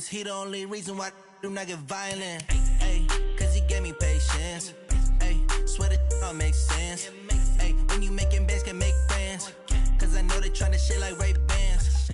he the only reason why I do not get violent. Ay, cause he gave me patience. Ay, swear that all makes sense. Ay, when you making bands, can make friends. Cause I know they tryna shit like Ray-Bans.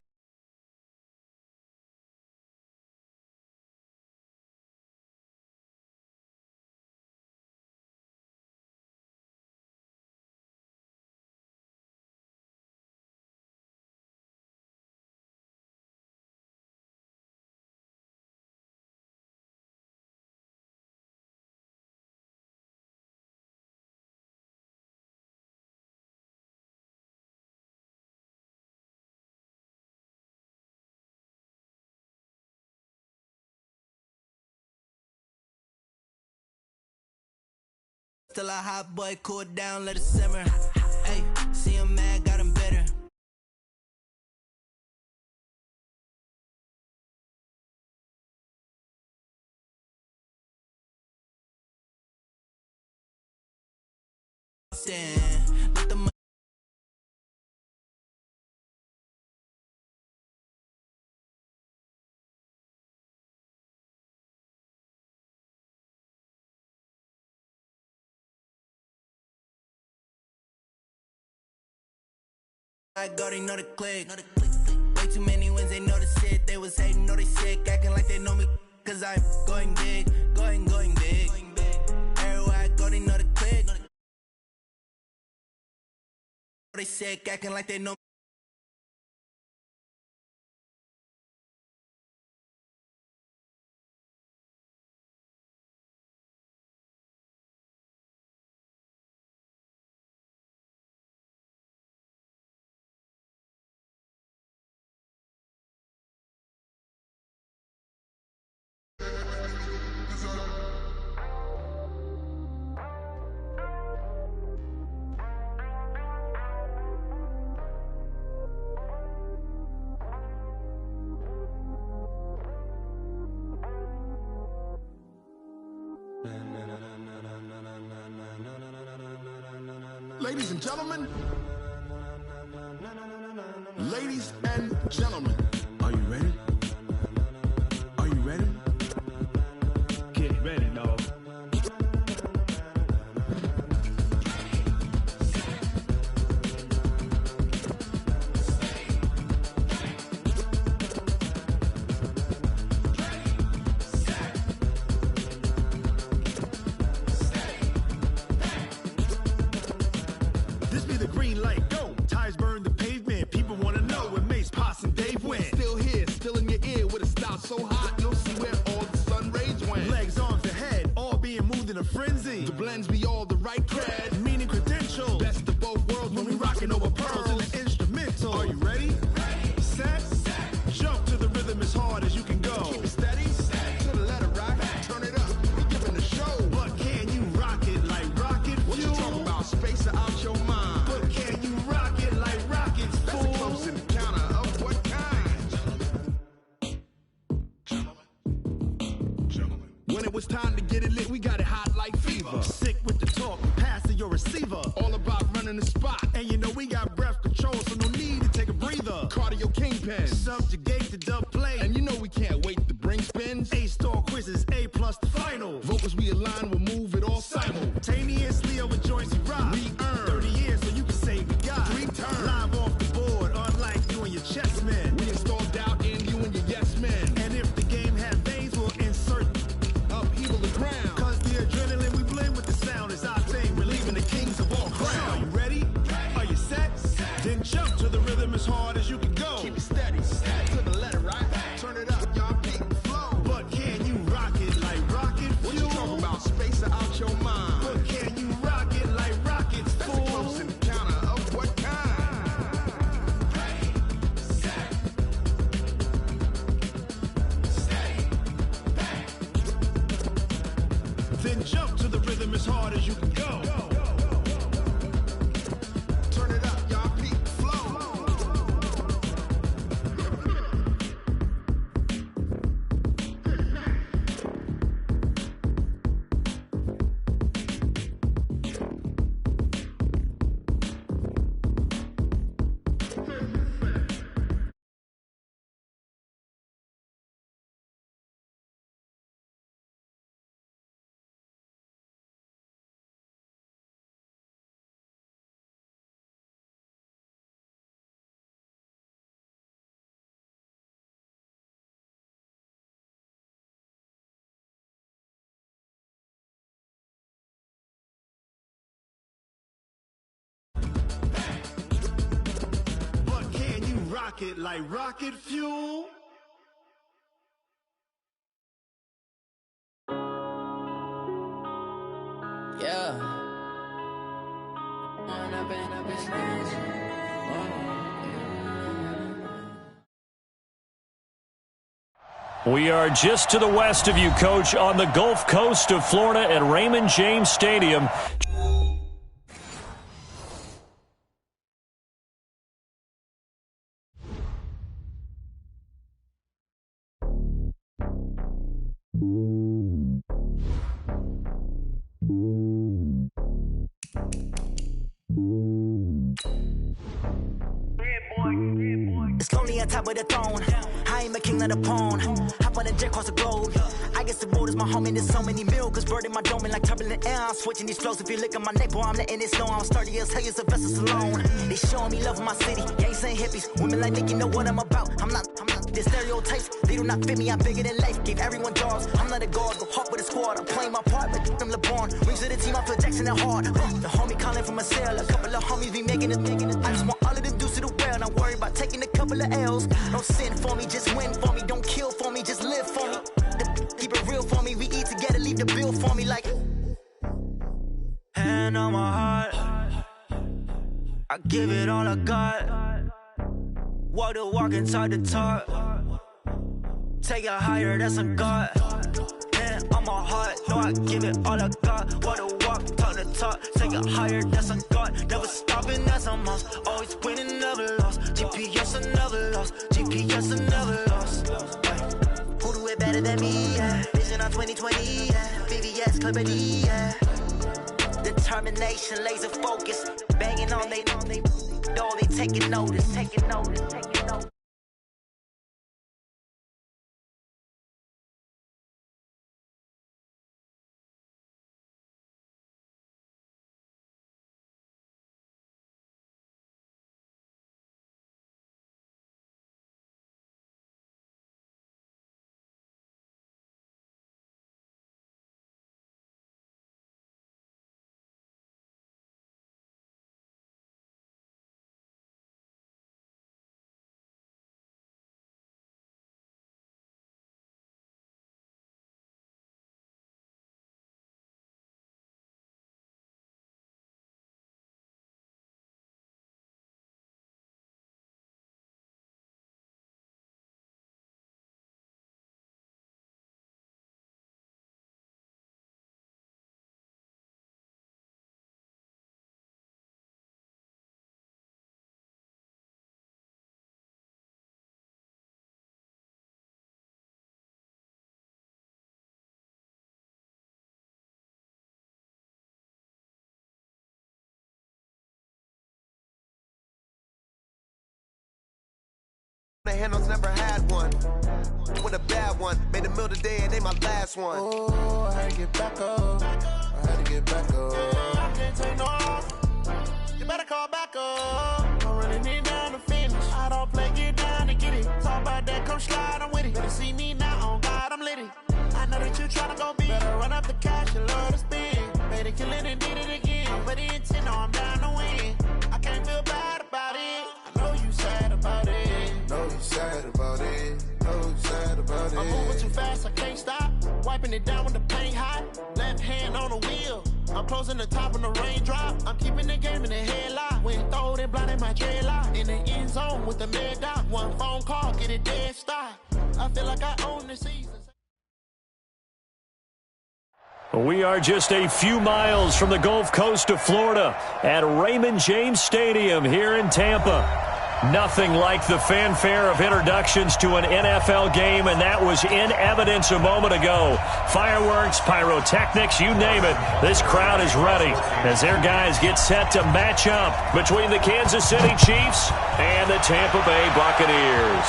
Still a hot boy, cool it down, let it simmer. Hey, see him mad, got him better. Let the I already know the click. Way too many wins, they know the shit. They was hating, know they sick, acting like they know me. Cause I'm going big, going big. Everywhere I go, they know the click. They sick, acting like they know me. Ladies and gentlemen, ladies and gentlemen, are you ready? Are you ready? Get ready, dog. This be the green light, go. Tires burn the pavement. People wanna know when Mace, Pops, and Dave went. Still here, still in your ear with a style so hot, you'll see where all the sun rays went. Legs, arms, the head, all being moved in a frenzy. The blends be all the right cred. Meaning credentials. Best of both worlds when we rockin' over pearls. in the instrumental. Are you ready? Set, jump to the rhythm as hard as you can go. Keep it steady, to the letter right. Turn it up, we giving the show. But can you rock it like rocket What you fuel? talking about? Space it out your mind. But can you rock it like rockets, That's a close fool? encounter of what kind? Gentlemen. When it was time to get it lit, we got it hot like fever. Sick with the talk, pass to your receiver. All about running the spot. And you know we got breath control, so no need to take a breather. Cardio kingpin. Subjugate the dub play. And you know we can't wait to bring spins. A-star quizzes, A+ the final. Vocals we align, we'll move it all Simultaneously over joints we rock. We earn 30 years so you can say we got 3 turns. live off the board, unlike you and your chess men. We install doubt in you and your yes men. And if the game had veins, we'll insert Upheaval the ground. cause the adrenaline we blend with the sound is our thing. Relieving the kings of all Crown. crown. Are you ready? Are you set? Then jump to the rhythm as hard as you can go. Keep it steady, to the letter right. Turn it up, y'all beat the flow. But can you rock it like rocket What you fuel? talking about? Space it out your mind. But can you rock it pocket like rocket fuel. Yeah. We are just to the west of you, Coach, on the Gulf Coast of Florida at Raymond James Stadium. It's lonely on top of the throne. I ain't a king of the pawn. Hop on a jet across the globe. I guess the world is my home and there's so many milks. Bird in my dome and like turbulent air. I'm switching these flows. If you look at my neck, boy, I'm letting it snow. I'm sturdy as hell, as a vessel alone. They showing me love in my city. Gangs ain't hippies. Women like Nick, you know what I'm about. I'm not. The stereotypes, they do not fit me. I'm bigger than life. Gave everyone jobs. I'm not a guard, go hard with a squad. I'm playing my part, but I'm LeBron. Rings to the team, I feel Jackson and hard. The homie calling from a cell. A couple of homies be making it. I just want all of the dudes to the well. Not worry about taking a couple of L's. Don't sin for me, just win for me. Don't kill for me, just live for me. Keep it real for me. We eat together, leave the bill for me like. Hand on my heart, I give it all I got. Walk the walk inside the talk. Take it higher, that's a God. Hand on my heart, no, I give it all I got. Walk the walk, talk the talk. Take it higher, that's a God. Never stopping, that's a must. Always winning, never lost. GPS, I never lost. GPS, I never lost. Who do it better than me? Yeah. Vision on 2020, yeah. VVS, Clipper D, yeah. Determination, laser focus. Banging on they door, they taking notice. The handles never had one. With a bad one, made a meal today and they my last one. Oh, I had to get back up. I had to get back up. I can't take no off. You better call back up. I'm running it down to finish. I don't play, get down to get it. Talk about that, come slide, I'm with it. Better see me now, on God, I'm litty. I know that you tryna go big. Better run up the cash and love to spend. Made it, kill it and did it again. But the intent, no, I'm down to win. I can't feel bad about it. I know you sad about it. Know you sad about it. Know you sad about it. I'm moving too fast, I can't stop. Wiping it down when the paint hot. Left hand on the wheel. I'm closing the top when the raindrop. I'm keeping the game in the headlock. When throwed and blinded my dreadlock. In the end zone with the mad dot. One phone call, get it dead stop. I feel like I own the season. We are just a few miles from the Gulf Coast of Florida at Raymond James Stadium here in Tampa. Nothing like the fanfare of introductions to an NFL game, and that was in evidence a moment ago. Fireworks, pyrotechnics, you name it. This crowd is ready as their guys get set to match up between the Kansas City Chiefs and the Tampa Bay Buccaneers.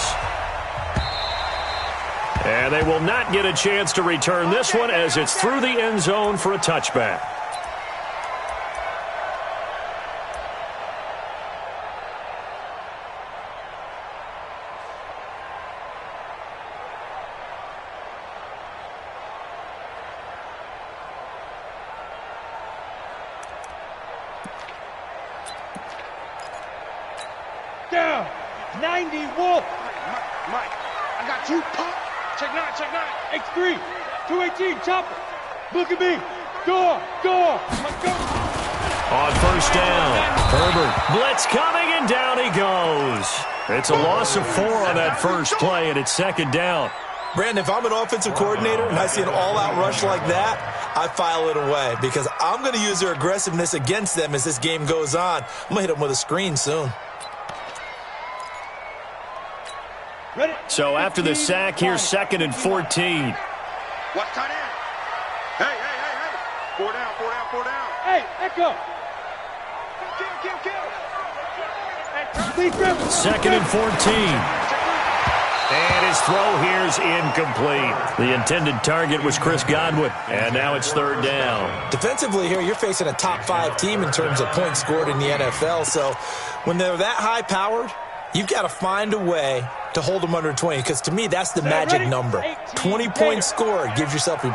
And they will not get a chance to return this one as it's through the end zone for a touchback. 90 Wolf. Mike, I got you, pop. Check 9, check 9. X3, 218, chopper. Look at me. Door. Let's go. On first down, Herbert. Blitz coming, and down he goes. It's a loss of 4 on that first play, and it's second down. Brandon, if I'm an offensive coordinator and I see an all-out rush like that, I file it away because I'm going to use their aggressiveness against them as this game goes on. I'm going to hit them with a screen soon. So after the sack, here's 2nd and 14. Watch tight end. Hey. 4 down. Hey, Echo. Kill. 2nd and 14. And his throw here's incomplete. The intended target was Chris Godwin, and now it's 3rd down. Defensively here, you're facing a top 5 team in terms of points scored in the NFL. So when they're that high-powered, you've got to find a way to hold them under 20, because to me, that's the magic number. 20 points scored, you give yourself your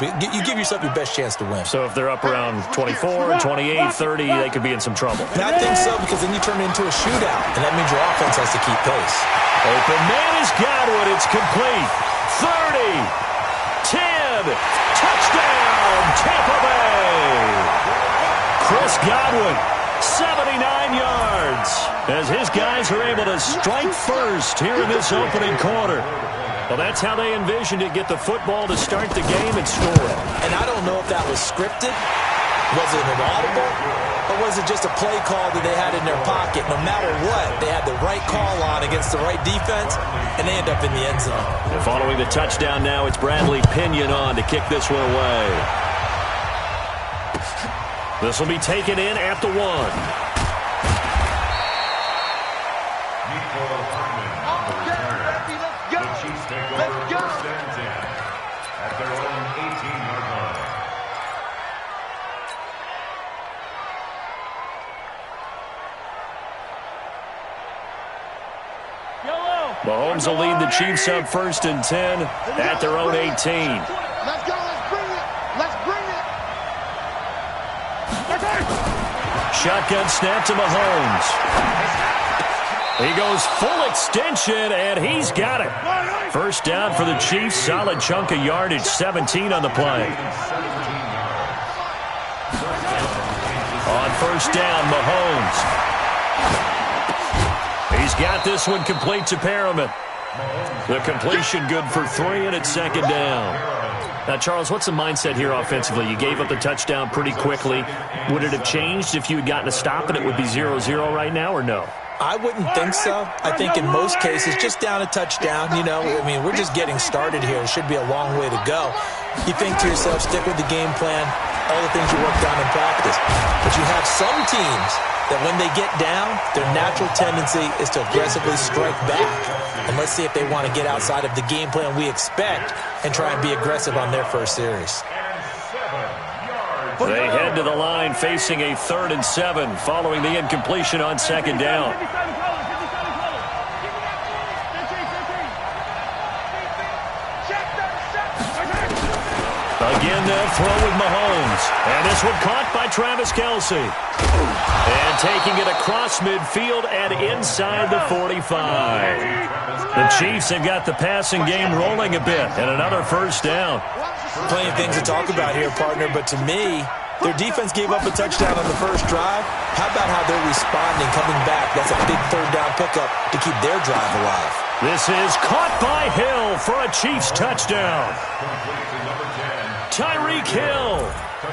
best chance to win. So if they're up around 24, 28, 30, they could be in some trouble. And I think so, because then you turn it into a shootout, and that means your offense has to keep pace. Open man is Godwin. It's complete. 30, 10, touchdown, Tampa Bay. Chris Godwin, 79 yards, as his guys are able to strike first here in this opening quarter. Well, that's how they envisioned it, get the football to start the game and score. And I don't know if that was scripted, was it an audible, or was it just a play call that they had in their pocket? No matter what, they had the right call on against the right defense, and they end up in the end zone. And following the touchdown now, it's Bradley Pinion on to kick this one away. This will be taken in at the 1. Mahomes will lead the Chiefs up 1st and 10 at their own 18. Let's go. Let's bring it. Shotgun snap to Mahomes. He goes full extension, and he's got it. First down for the Chiefs. Solid chunk of yardage, 17 on the play. On first down, Mahomes. He's got this one complete to Perriman. The completion good for 3, and it's 2nd down. Now, Charles, what's the mindset here offensively? You gave up the touchdown pretty quickly. Would it have changed if you had gotten a stop and it would be 0-0 right now, or no? I wouldn't think so. I think in most cases, just down a touchdown, we're just getting started here. It should be a long way to go. You think to yourself, stick with the game plan, all the things you worked on in practice. But you have some teams that when they get down, their natural tendency is to aggressively strike back. And let's see if they want to get outside of the game plan we expect and try and be aggressive on their first series. They head to the line facing a 3rd and 7 following the incompletion on 2nd down. Again, they'll throw with Mahomes. And this one caught by Travis Kelce. And taking it across midfield and inside the 45. The Chiefs have got the passing game rolling a bit. And another first down. Plenty of things to talk about here, partner, but to me, their defense gave up a touchdown on the first drive. How about how they're responding, coming back? That's a big 3rd down pickup to keep their drive alive. This is caught by Hill for a Chiefs touchdown. Tyreek Hill,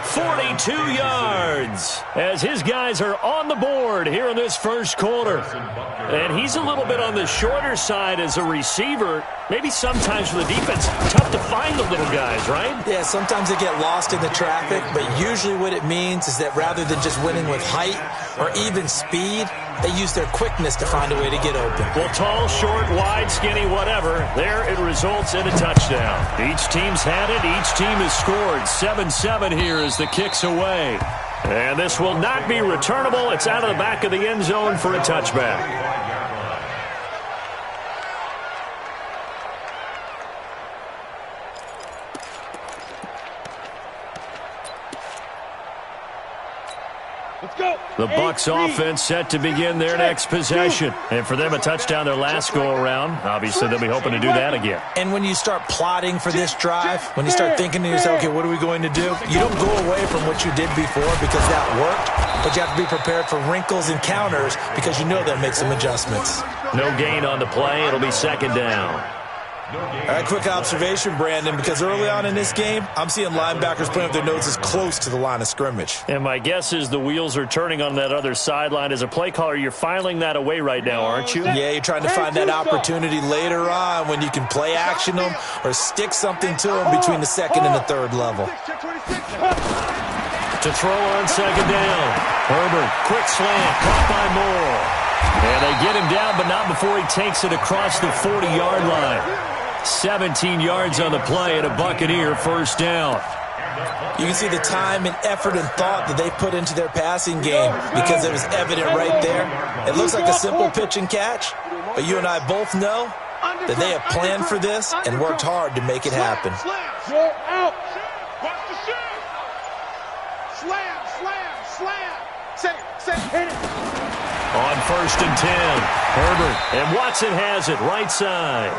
42 yards, as his guys are on the board here in this first quarter. And he's a little bit on the shorter side as a receiver. Maybe sometimes for the defense, tough to find the little guys, right? Yeah, sometimes they get lost in the traffic, but usually what it means is that rather than just winning with height or even speed, they use their quickness to find a way to get open. Well, tall, short, wide, skinny, whatever, there it results in a touchdown. Each team's had it. Each team has scored. 7-7 here as the kick's away. And this will not be returnable. It's out of the back of the end zone for a touchback. Let's go. The Bucs offense set to begin their next possession. And for them, a touchdown their last go-around. Obviously, they'll be hoping to do that again. And when you start plotting for this drive, when you start thinking to yourself, okay, what are we going to do? You don't go away from what you did before because that worked, but you have to be prepared for wrinkles and counters because you know they'll make some adjustments. No gain on the play. It'll be second down. All right, quick observation, Brandon, because early on in this game, I'm seeing linebackers playing with their noses close to the line of scrimmage. And my guess is the wheels are turning on that other sideline. As a play caller, you're filing that away right now, aren't you? Yeah, you're trying to find that opportunity later on when you can play action them or stick something to them between the second and the third level. To throw on second down. Herbert, quick slant, caught by Moore. And they get him down, but not before he takes it across the 40-yard line. 17 yards on the play and a Buccaneer first down. You can see the time and effort and thought that they put into their passing game because it was evident right there. It looks like a simple pitch and catch, but you and I both know that they have planned for this and worked hard to make it happen. Go out. Watch the shot. Slam. Say, hit it. On 1st and 10, Herbert, and Watson has it right side.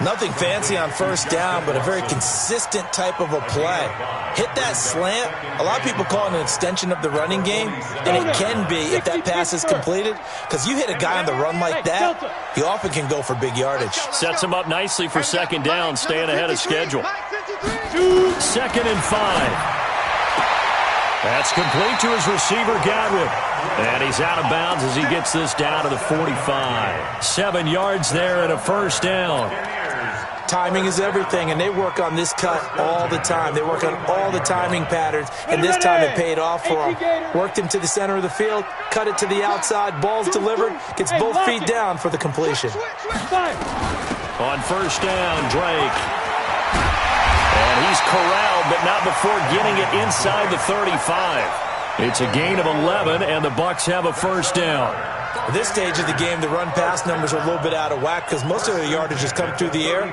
Nothing fancy on first down, but a very consistent type of a play. Hit that slant. A lot of people call it an extension of the running game, and it can be if that pass is completed, because you hit a guy on the run like that, he often can go for big yardage. Sets him up nicely for second down, staying ahead of schedule. 2nd and 5. That's complete to his receiver, Godwin. And he's out of bounds as he gets this down to the 45. 7 yards there and a first down. Timing is everything, and they work on this cut all the time. They work on all the timing patterns, and this time it paid off for him. Worked him to the center of the field, cut it to the outside, ball's delivered, gets both feet down for the completion. On first down, Drake. And he's corralled, but not before getting it inside the 35. It's a gain of 11, and the Bucs have a first down. At this stage of the game, the run-pass numbers are a little bit out of whack because most of the yardage has come through the air.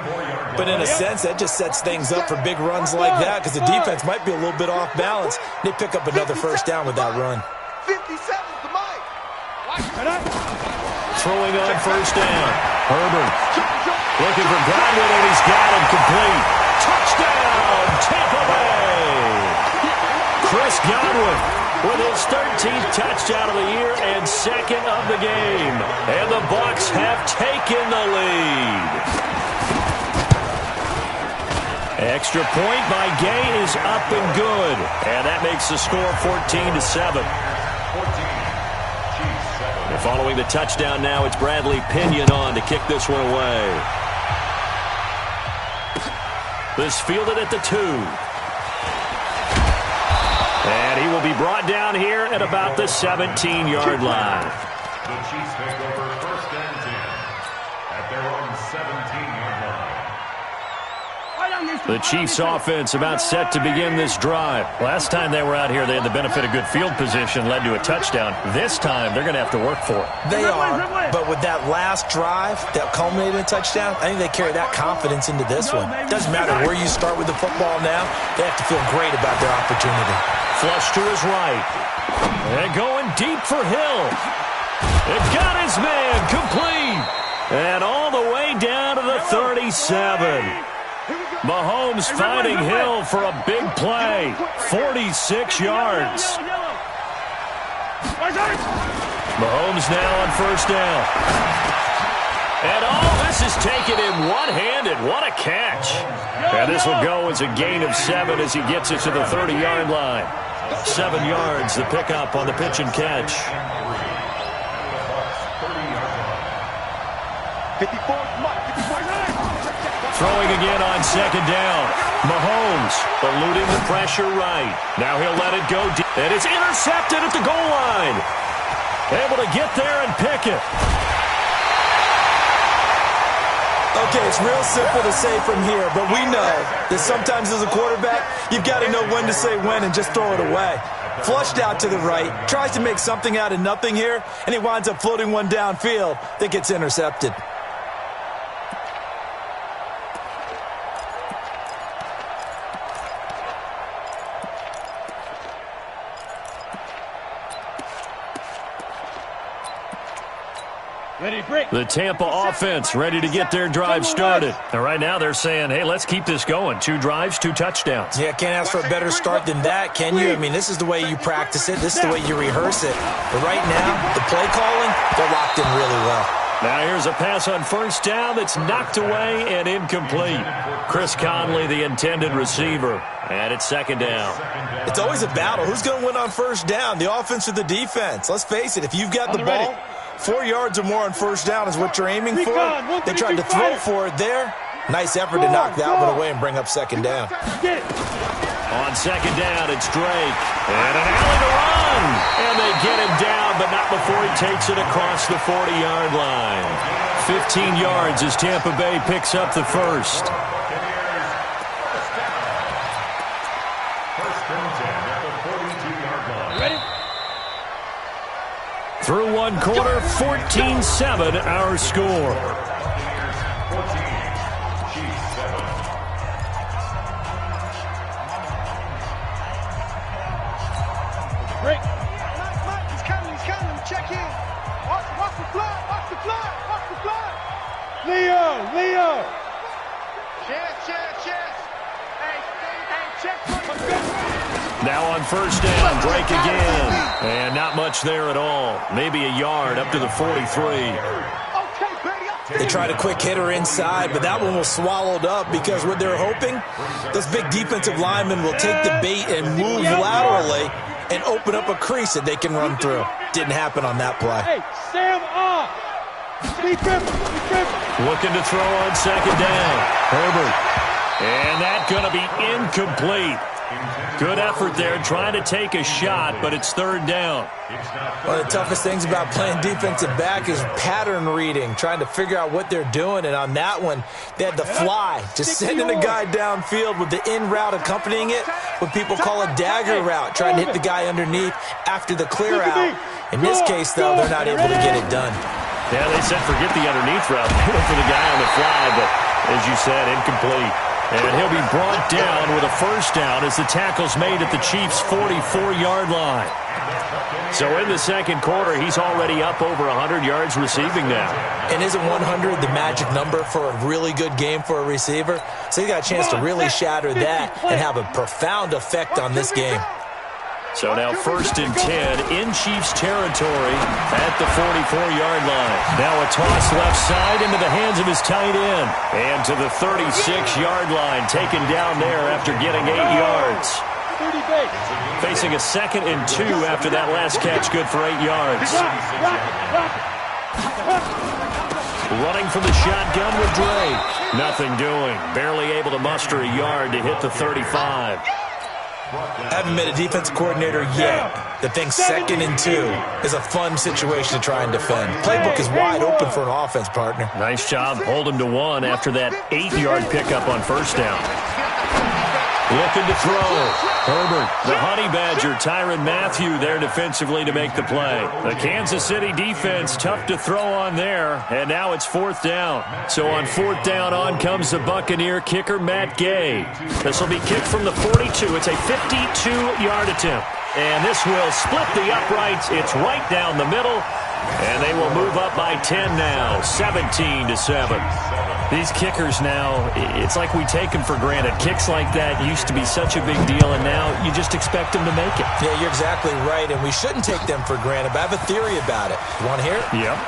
But in a sense, that just sets things up for big runs like that because the defense might be a little bit off balance. They pick up another first down with that run. 57's the mic. Throwing on first down. Herbert looking for Godwin, and he's got him complete. Touchdown, Tampa Bay! Chris Godwin with his 13th touchdown of the year and second of the game. And the Bucs have taken the lead. Extra point by Gay is up and good. And that makes the score 14-7. And following the touchdown now, it's Bradley Pinion on to kick this one away. This fielded at the 2. And he will be brought down here at about the 17-yard line. The Chiefs take over 1st and 10 at their own 17-yard line. The Chiefs offense about set to begin this drive. Last time they were out here, they had the benefit of good field position, led to a touchdown. This time, they're going to have to work for it. They are, but with that last drive that culminated in a touchdown, I think they carry that confidence into this one. Doesn't matter where you start with the football now, they have to feel great about their opportunity. Flush to his right. And going deep for Hill. It got his man complete. And all the way down to the 37. Mahomes finding Hill for a big play. 46 yards. Mahomes now on first down. And all this is taken in one-handed. What a catch. And this will go as a gain of 7 as he gets it to the 30-yard line. 7 yards, the pickup on the pitch and catch. 54. Throwing again on second down. Mahomes eluding the pressure right. Now he'll let it go deep. And it's intercepted at the goal line. Able to get there and pick it. Okay, it's real simple to say from here, but we know that sometimes as a quarterback, you've got to know when to say when and just throw it away. Flushed out to the right, tries to make something out of nothing here, and he winds up floating one downfield that gets intercepted. The Tampa offense ready to get their drive started. And right now they're saying, hey, let's keep this going. 2 drives, 2 touchdowns. Yeah, can't ask for a better start than that, can you? I mean, this is the way you practice it. This is the way you rehearse it. But right now, the play calling, they're locked in really well. Now here's a pass on first down that's knocked away and incomplete. Chris Conley, the intended receiver. And it's second down. It's always a battle. Who's going to win on first down, the offense or the defense? Let's face it, if you've got the ball, 4 yards or more on first down is what you're aiming for. They tried to throw for it there. Nice effort to knock that one away and bring up second down. On second down, it's Drake. And an alley to run. And they get him down, but not before he takes it across the 40-yard line. 15 yards as Tampa Bay picks up the first. Through one quarter, 14-7 our score. Break. Mike, he's coming, check in. Watch the fly. Leo. Chest. Hey, check. Now on first down, Drake again. And not much there at all. Maybe a yard up to the 43. They tried a quick hitter inside, but that one was swallowed up because what they're hoping, those big defensive linemen will take the bait and move laterally and open up a crease that they can run through. Didn't happen on that play. Hey, Sam off. Looking to throw on second down. Herbert. And that's going to be incomplete. Good effort there, trying to take a shot, but it's third down. One of the toughest things about playing defensive back is pattern reading, trying to figure out what they're doing. And on that one, they had the fly, just sending a guy downfield with the in route accompanying it, what people call a dagger route, trying to hit the guy underneath after the clear out. In this case, though, they're not able to get it done. Yeah, they said forget the underneath route. They went for the guy on the fly, but as you said, incomplete. And he'll be brought down with a first down as the tackle's made at the Chiefs' 44-yard line. So in the second quarter, he's already up over 100 yards receiving now. And isn't 100 the magic number for a really good game for a receiver? So he got a chance to really shatter that and have a profound effect on this game. So now first and 10 in Chiefs territory at the 44-yard line. Now a toss left side into the hands of his tight end. And to the 36-yard line, taken down there after getting 8 yards. Facing a 2nd and 2 after that last catch, good for 8 yards. Running from the shotgun with Drake. Nothing doing. Barely able to muster a yard to hit the 35. Haven't met a defensive coordinator yet that thinks 2nd and 2 is a fun situation to try and defend. Playbook is wide open for an offense, partner. Nice job. Hold him to 1 after that 8-yard pickup on first down. Looking to throw. Herbert, the Honey Badger, Tyrann Mathieu there defensively to make the play. The Kansas City defense, tough to throw on there, and now it's 4th down. So on 4th down, on comes the Buccaneer kicker, Matt Gay. This will be kicked from the 42. It's a 52-yard attempt. And this will split the uprights. It's right down the middle, and they will move up by 10 now, 17-7. These kickers now, it's like we take them for granted. Kicks like that used to be such a big deal, and now you just expect them to make it. Yeah, you're exactly right, and we shouldn't take them for granted, but I have a theory about it. You want to hear it? Yep.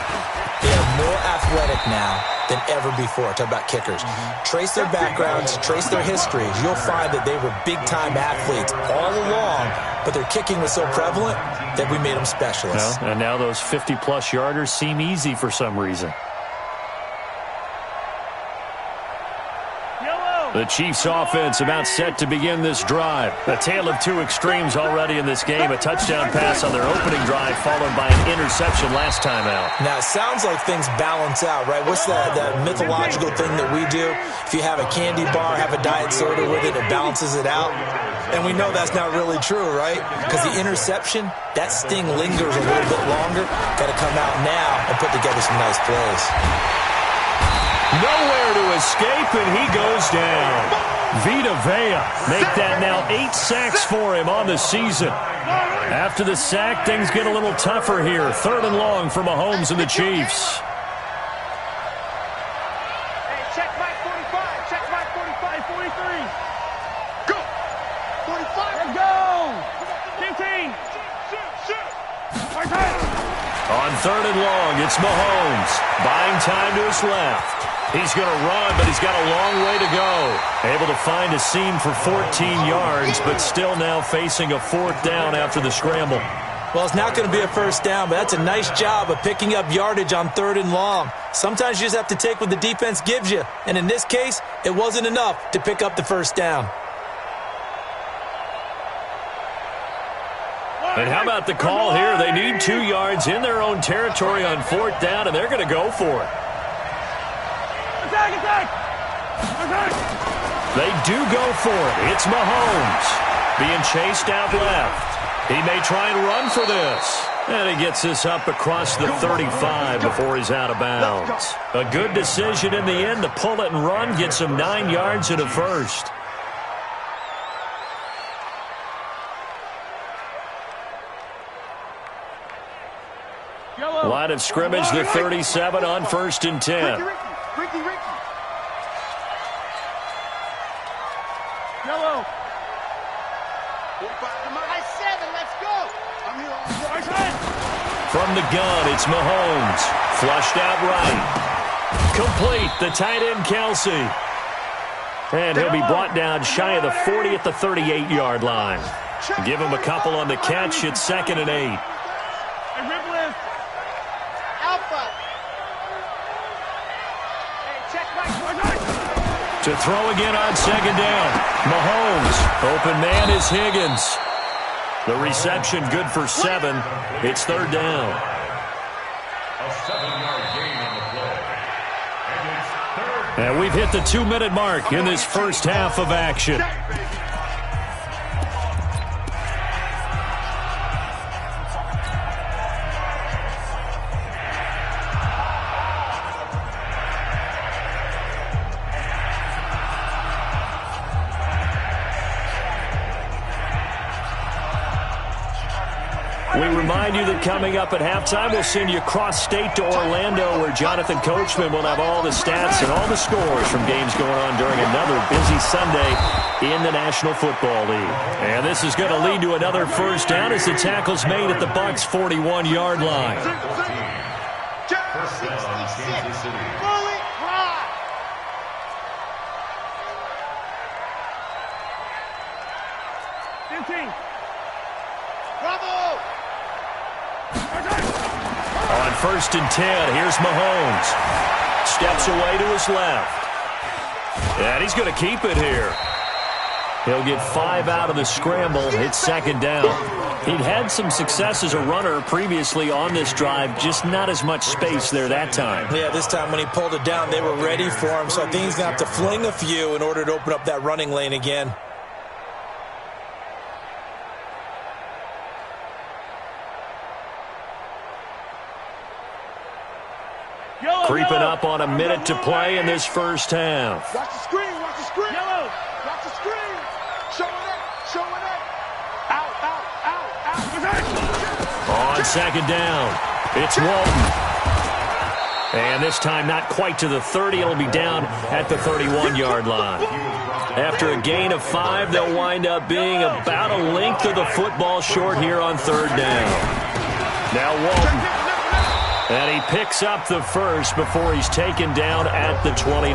They are more athletic now than ever before. Talk about kickers. Trace their backgrounds, trace their histories. You'll find that they were big-time athletes all along, but their kicking was so prevalent that we made them specialists. Well, and now those 50-plus yarders seem easy for some reason. The Chiefs offense about set to begin this drive. A tale of two extremes already in this game. A touchdown pass on their opening drive followed by an interception last time out. Now, it sounds like things balance out, right? What's that mythological thing that we do? If you have a candy bar, have a diet soda with it, it balances it out. And we know that's not really true, right? Because the interception, that sting lingers a little bit longer. Got to come out now and put together some nice plays. Nowhere to escape, and he goes down. Vita Vea make that now 8 sacks for him on the season. After the sack, things get a little tougher here. 3rd and long for Mahomes and the Chiefs. On 3rd and long, it's Mahomes. Buying time to his left. He's going to run, but he's got a long way to go. Able to find a seam for 14 yards, but still now facing a 4th down after the scramble. Well, it's not going to be a first down, but that's a nice job of picking up yardage on 3rd and long. Sometimes you just have to take what the defense gives you, and in this case, it wasn't enough to pick up the first down. And how about the call here? They need 2 yards in their own territory on 4th down, and they're going to go for it. Attack, attack! Attack! They do go for it. It's Mahomes being chased out left. He may try and run for this. And he gets this up across the 35 before he's out of bounds. A good decision in the end to pull it and run. Gets him 9 yards and a first. Line of scrimmage, the 37 on 1st and 10. Ricky. Yellow. 7, let's go. I'm here on From the gun, it's Mahomes. Flushed out right. Complete, the tight end, Kelsey. And he'll be brought down shy of the 40 at the 38-yard line. Give him a couple on the catch. It's 2nd and 8. To throw again on 2nd down. Mahomes. Open man is Higgins. The reception good for 7. It's 3rd down. A 7-yard gain on the play. And it's 3rd. And we've hit the 2-minute mark in this first half of action. We remind you that coming up at halftime, we'll send you cross-state to Orlando, where Jonathan Coachman will have all the stats and all the scores from games going on during another busy Sunday in the National Football League. And this is going to lead to another first down as the tackle's made at the Bucs' 41-yard line. First down, Kansas City. Bullet ride. Bravo. On 1st and 10, here's Mahomes. Steps away to his left. And he's going to keep it here. He'll get 5 out of the scramble. It's 2nd down. He'd had some success as a runner previously on this drive, just not as much space there that time. Yeah, this time when he pulled it down, they were ready for him. So I think he's going to have to fling a few in order to open up that running lane again. Creeping up on a minute to play in this first half. Watch the screen, watch the screen. Yellow. Watch the screen. Showing it. Out. On 2nd down, it's Walton. And this time not quite to the 30. It'll be down at the 31-yard line. After a gain of 5, they'll wind up being about a length of the football short here on 3rd down. Now Walton. And he picks up the first before he's taken down at the 29.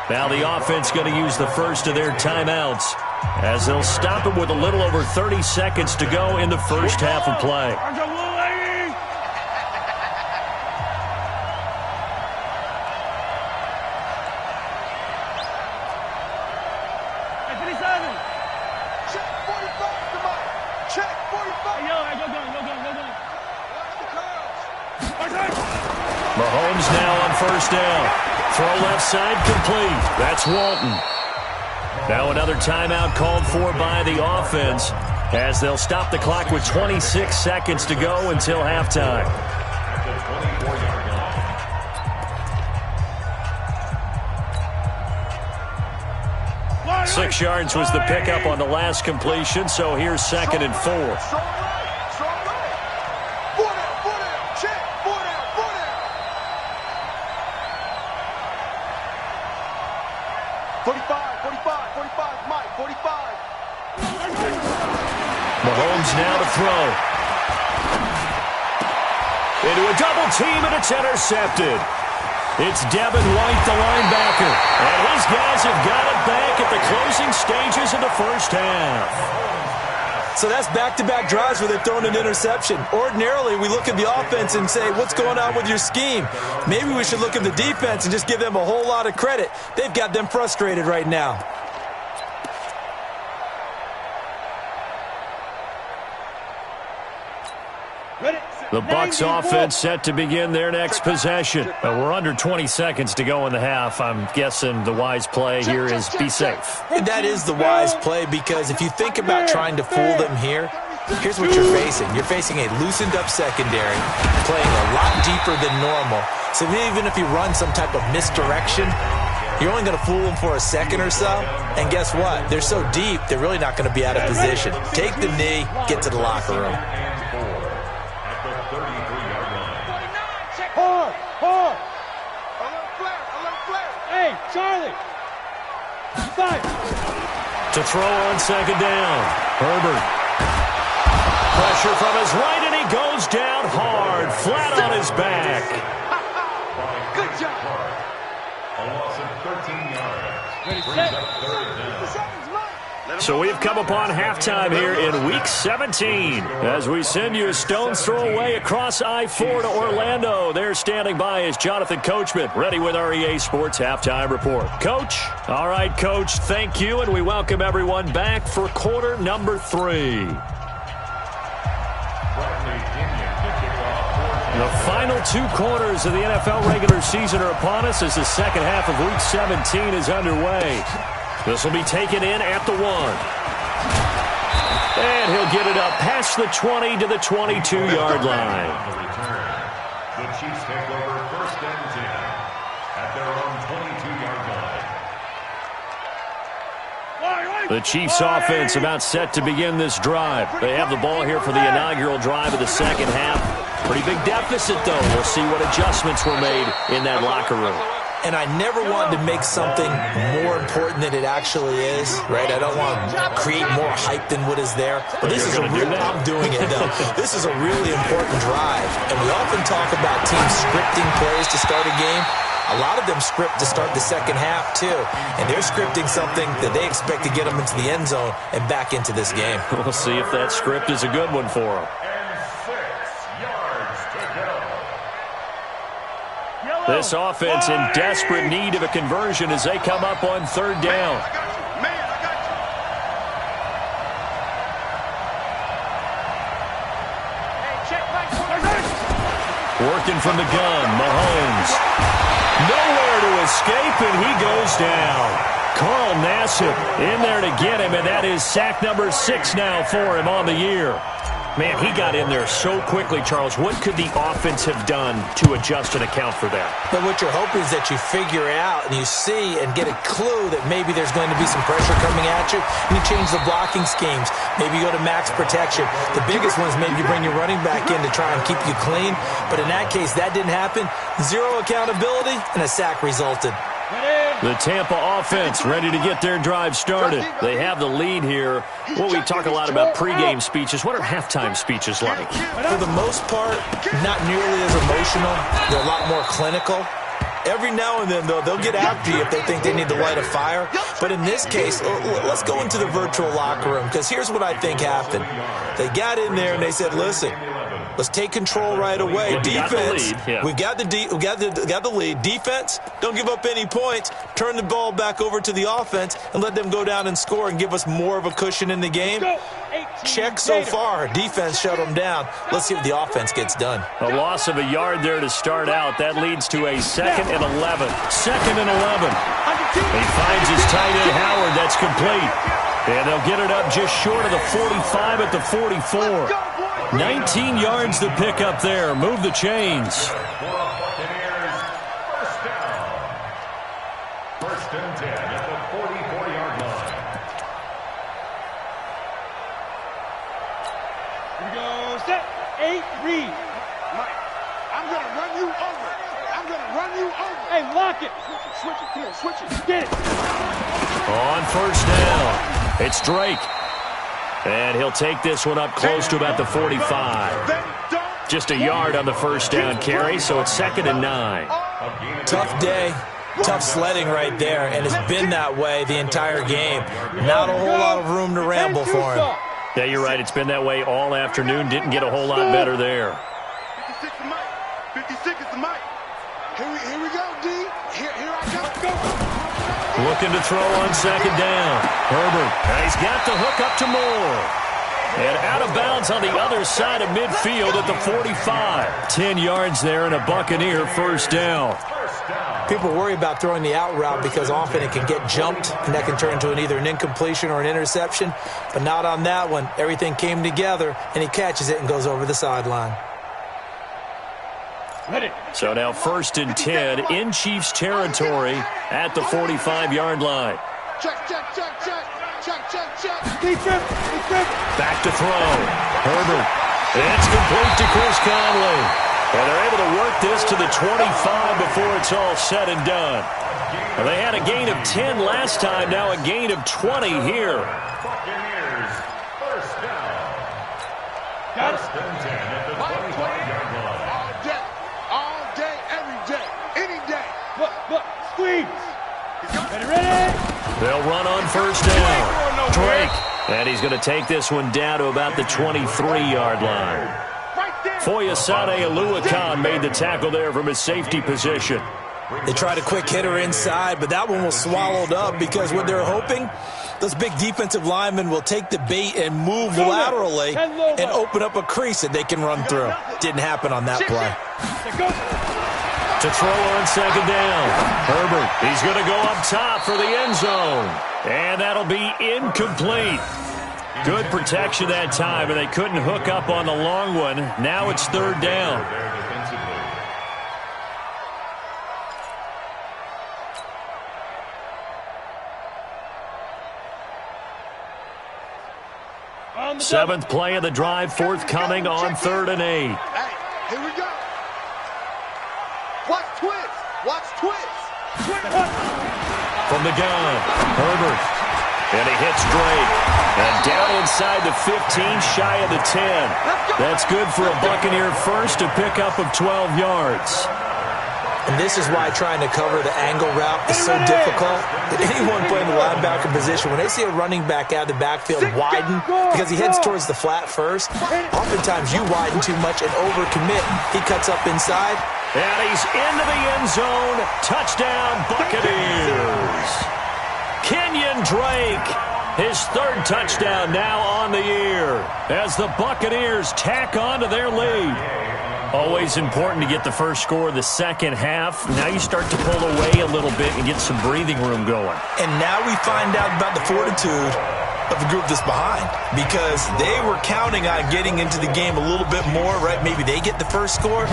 Now the offense going to use the first of their timeouts as they'll stop it with a little over 30 seconds to go in the first half of play. Mahomes now on 1st down. Throw left side complete. That's Walton. Now another timeout called for by the offense as they'll stop the clock with 26 seconds to go until halftime. 6 yards was the pickup on the last completion, so here's 2nd and 4. Mahomes now to throw. into a double team, and it's intercepted. It's Devin White, the linebacker, and his guys have got it back at the closing stages of the first half. So that's back-to-back drives where they've thrown an interception. Ordinarily, we look at the offense and say, what's going on with your scheme? Maybe we should look at the defense and just give them a whole lot of credit. They've got them frustrated right now. The Bucs offense set to begin their next possession. We're under 20 seconds to go in the half. I'm guessing the wise play here is be safe. And that is the wise play, because if you think about trying to fool them here, here's what you're facing. You're facing a loosened-up secondary, playing a lot deeper than normal. So even if you run some type of misdirection, you're only going to fool them for a second or so. And guess what? They're so deep, they're really not going to be out of position. Take the knee, get to the locker room. Hard. Alert flare. Hey, Charlie. 5. To throw on second down. Herbert. Pressure from his right, and he goes down hard, flat on his back. Good job. A loss of 13 yards. Ready, Brings set. up third down. So we've come upon halftime here in Week 17 as we send you a stone's throw away across I-4 to Orlando. There standing by is Jonathan Coachman, ready with our EA Sports Halftime Report. Coach? All right, Coach, thank you, and we welcome everyone back for quarter number 3. The final 2 quarters of the NFL regular season are upon us as the second half of Week 17 is underway. This will be taken in at the 1. And he'll get it up past the 20 to the 22-yard line. The Chiefs take over first and 10 at their own 22-yard line. The Chiefs offense about set to begin this drive. They have the ball here for the inaugural drive of the second half. Pretty big deficit, though. We'll see what adjustments were made in that locker room. And I never wanted to make something more important than it actually is, right? I don't want to create more hype than what is there. But this is a real, I'm doing it, though. This is a really important drive. And we often talk about teams scripting plays to start a game. A lot of them script to start the second half, too. And they're scripting something that they expect to get them into the end zone and back into this game. We'll see if that script is a good one for them. This offense in desperate need of a conversion as they come up on third down. Working from the gun, Mahomes. Nowhere to escape, and he goes down. Carl Nassib in there to get him, and that is sack number 6 now for him on the year. Man, he got in there so quickly, Charles. What could the offense have done to adjust and account for that? But what you're hoping is that you figure out and you see and get a clue that maybe there's going to be some pressure coming at you, and you change the blocking schemes. Maybe you go to max protection. The biggest one is maybe you bring your running back in to try and keep you clean. But in that case, that didn't happen. 0 accountability, and a sack resulted. The Tampa offense ready to get their drive started. They have the lead here. Well, we talk a lot about pregame speeches. What are halftime speeches like? For the most part, not nearly as emotional. They're a lot more clinical. Every now and then, though, they'll get after you if they think they need to light a fire. But in this case, let's go into the virtual locker room, because here's what I think happened. They got in there and they said, listen, let's take control right away. Defense, we got the lead. Defense, don't give up any points. Turn the ball back over to the offense and let them go down and score and give us more of a cushion in the game. Check so far. Defense shut them down. Let's see if the offense gets done. A loss of a yard there to start out. That leads to a 2nd and 11. 2nd and 11. He finds his tight end, Howard. That's complete. And they'll get it up just short of the 45 at the 44. 19 yards to pick up there. Move the chains. First and 10 at the 44-yard line. Here we go. Set. 8, read. Mike, I'm going to run you over. I'm going to run you over. Hey, lock it. Switch it. Here, switch it. Get it. On first down, it's Drake. And he'll take this one up close to about the 45. just a yard on the first down carry, so it's 2nd and 9. Tough day. Tough sledding right there, and it's been that way the entire game. Not a whole lot of room to ramble for him. Yeah, you're right. It's been that way all afternoon. Didn't get a whole lot better there. 56 is Mike. 56 is Mike. Here we go, D. Here I go. Looking to throw on 2nd down. Herbert. He's got the hook up to Moore. And out of bounds on the other side of midfield at the 45. 10 yards there and a Buccaneer first down. People worry about throwing the out route because often it can get jumped, and that can turn into either an incompletion or an interception. But not on that one. Everything came together, and he catches it and goes over the sideline. So now 1st and 10 in Chiefs territory at the 45-yard line. Check. Back to throw. Herbert. It's complete to Chris Conley. And they're able to work this to the 25 before it's all said and done. Well, they had a gain of 10 last time, now a gain of 20 here. Buccaneers, first down. First and 10 at the 25-yard line. All day, every day, any day. Look, squeeze. Ready? They'll run on first down. Drake. And he's going to take this one down to about the 23-yard line. Foyesade Oluwakan made the tackle there from his safety position. They tried a quick hitter inside, but that one was swallowed up because what they're hoping, those big defensive linemen will take the bait and move laterally and open up a crease that they can run through. Didn't happen on that play. To throw on 2nd down. Herbert, he's going to go up top for the end zone. And that'll be incomplete. Good protection that time, and they couldn't hook up on the long one. Now it's 3rd down. Seventh play of the drive forthcoming on 3rd and 8. Hey, here we go. Watch twist. From the gun, Herbert. And he hits Drake. And down inside the 15, shy of the 10. That's good for a Buccaneer first, a pickup of 12 yards. And this is why trying to cover the angle route is so difficult. Anyone playing the linebacker position, when they see a running back out of the backfield widen because he heads towards the flat first, oftentimes you widen too much and overcommit. He cuts up inside. And he's into the end zone. Touchdown, Buccaneers. Kenyon Drake, his 3rd touchdown now on the year as the Buccaneers tack on to their lead. Always important to get the first score of the second half. Now you start to pull away a little bit and get some breathing room going. And now we find out about the fortitude of the group that's behind because they were counting on getting into the game a little bit more, right? Maybe they get the first score.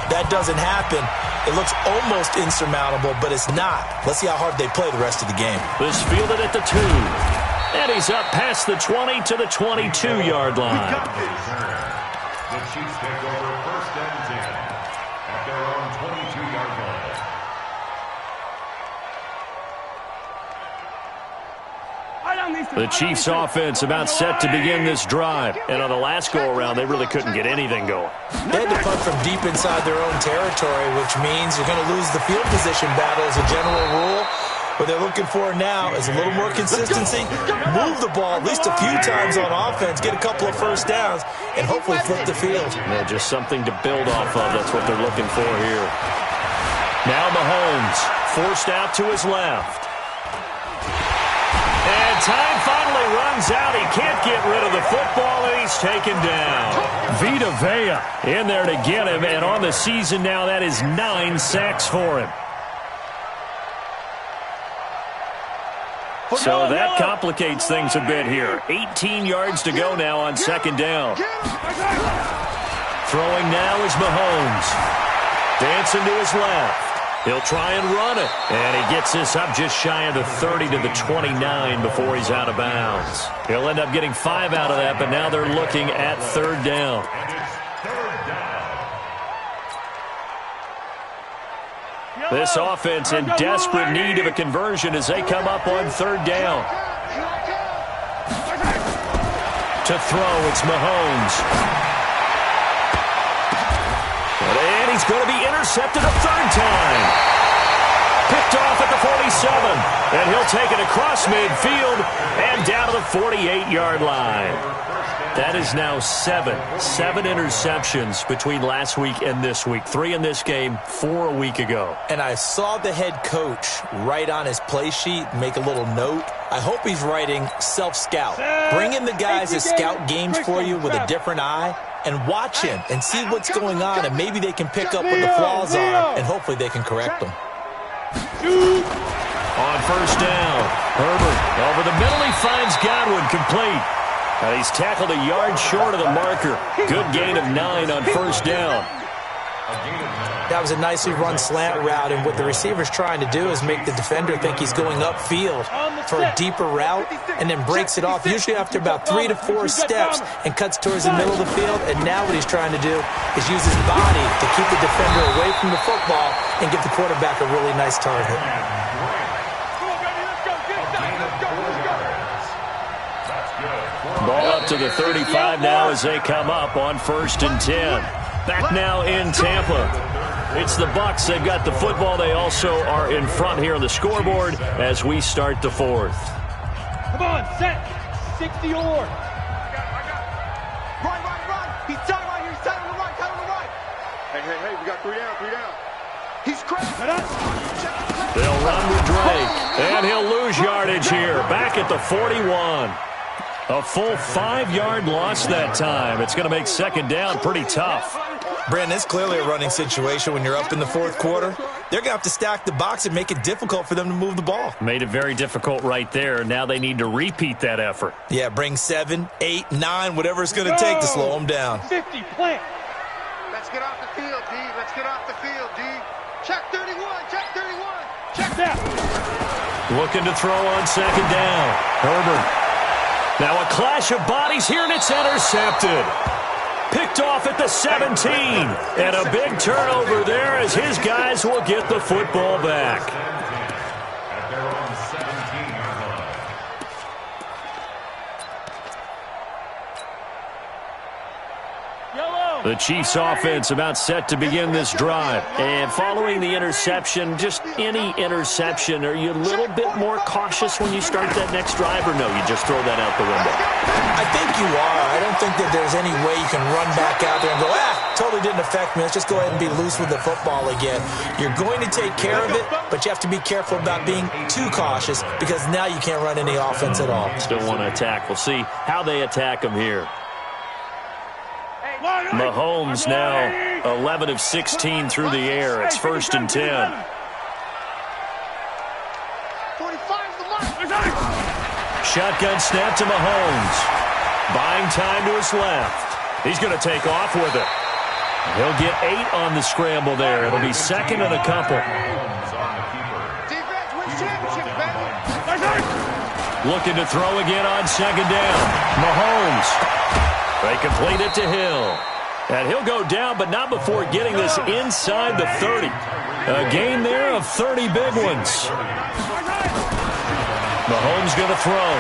That doesn't happen. It looks almost insurmountable, but it's not. Let's see how hard they play the rest of the game. This fielded at the 2. And he's up past the 20 to the 22-yard line. The Chiefs take over 1st and 10 at their own 22-yard line. The Chiefs offense about set to begin this drive. And on the last go-around, they really couldn't get anything going. They had to punt from deep inside their own territory, which means you're going to lose the field position battle as a general rule. What they're looking for now is a little more consistency, move the ball at least a few times on offense, get a couple of first downs, and hopefully flip the field. Yeah, just something to build off of. That's what they're looking for here. Now Mahomes forced out to his left. And time finally runs out. He can't get rid of the football, and he's taken down. Vita Vea in there to get him, and on the season now, that is 9 sacks for him. So that complicates things a bit here. 18 yards to go now on 2nd down. Throwing now is Mahomes. Dancing to his left. He'll try and run it. And he gets this up just shy of the 30 to the 29 before he's out of bounds. He'll end up getting 5 out of that, but now they're looking at 3rd down. This offense in desperate need of a conversion as they come up on 3rd down. To throw, it's Mahomes. is going to be intercepted a third time. Picked off at the 47, and he'll take it across midfield and down to the 48-yard line. That is now seven interceptions between last week and this week. 3 in this game, 4 a week ago. And I saw the head coach write on his play sheet, make a little note. I hope he's writing self-scout. Bring in the guys that scout games for you with a different eye and watch him and see what's going on, and maybe they can pick up what the flaws are, and hopefully they can correct them. On first down, Herbert over the middle. He finds Godwin complete. He's tackled a yard short of the marker. Good gain of 9 on first down. That was a nicely run slant route, and what the receiver's trying to do is make the defender think he's going upfield for a deeper route and then breaks it off, usually after about 3 to 4 steps, and cuts towards the middle of the field. And now what he's trying to do is use his body to keep the defender away from the football and give the quarterback a really nice target. Ball up to the 35 now as they come up on first and 10. Back now in Tampa. It's the Bucs. They've got the football. They also are in front here on the scoreboard as we start the fourth. Come on, set. 60 or. Run. He's tied right here. He's tied on the right. Hey, we got 3 down. He's crazy. They'll run with Drake, and he'll lose yardage here. Back at the 41. A full 5-yard loss that time. It's going to make second down pretty tough. Brandon, it's clearly a running situation when you're up in the fourth quarter. They're going to have to stack the box and make it difficult for them to move the ball. Made it very difficult right there. Now they need to repeat that effort. Yeah, bring 7, 8, 9, whatever it's going to take to slow them down. 50, plant. Let's get off the field, D. Check 31. Check that. Looking to throw on second down. Herbert. Now a clash of bodies here, and it's intercepted. Picked off at the 17. And a big turnover there as his guys will get the football back. At their own 17-yard line. The Chiefs offense about set to begin this drive. And following the interception, just any interception, are you a little bit more cautious when you start that next drive, or no, you just throw that out the window? I think you are. I don't think that there's any way you can run back out there and go, totally didn't affect me. Let's just go ahead and be loose with the football again. You're going to take care of it, but you have to be careful about being too cautious because now you can't run any offense at all. Still want to attack. We'll see how they attack them here. Mahomes now 11 of 16 through the air. It's first and 10. Shotgun snap to Mahomes. Buying time to his left. He's going to take off with it. He'll get 8 on the scramble there. It'll be second and a couple. Looking to throw again on second down. Mahomes. They complete it to Hill. And he'll go down, but not before getting this inside the 30. A gain there of 30 big ones. Mahomes going to throw.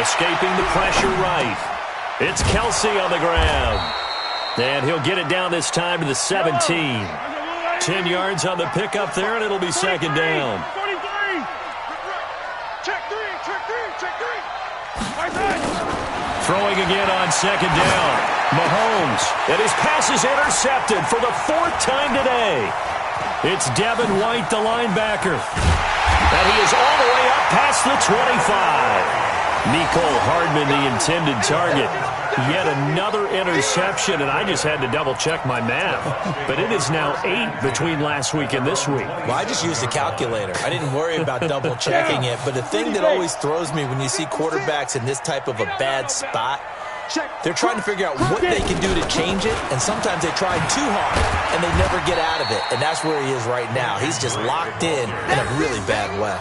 Escaping the pressure right. It's Kelsey on the ground. And he'll get it down this time to the 17. 10 yards on the pickup there, and it'll be second down. Check three. Throwing again on second down. Mahomes. And his pass is intercepted for the 4th time today. It's Devin White, the linebacker. And he is all the way up past the 25. Mecole Hardman, the intended target. Yet another interception, and I just had to double-check my math. But it is now 8 between last week and this week. Well, I just used a calculator. I didn't worry about double-checking it. But the thing that always throws me when you see quarterbacks in this type of a bad spot, they're trying to figure out what they can do to change it, and sometimes they try too hard, and they never get out of it. And that's where he is right now. He's just locked in a really bad way.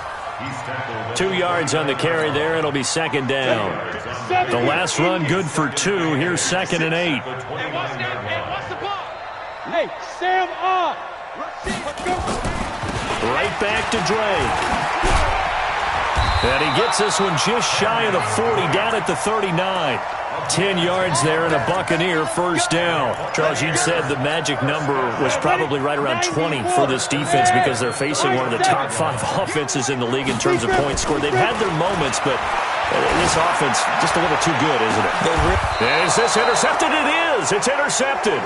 2 yards on the carry there. It'll be second down. The last run good for 2. Here's second and 8. Hey, Sam on. Right back to Drake. And he gets this one just shy of the 40, down at the 39. 10 yards there and a Buccaneer first down. Charles, you said the magic number was probably right around 20 for this defense because they're facing one of the top 5 offenses in the league in terms of points scored. They've had their moments, but this offense just a little too good, isn't it? Is this intercepted? It is. It's intercepted.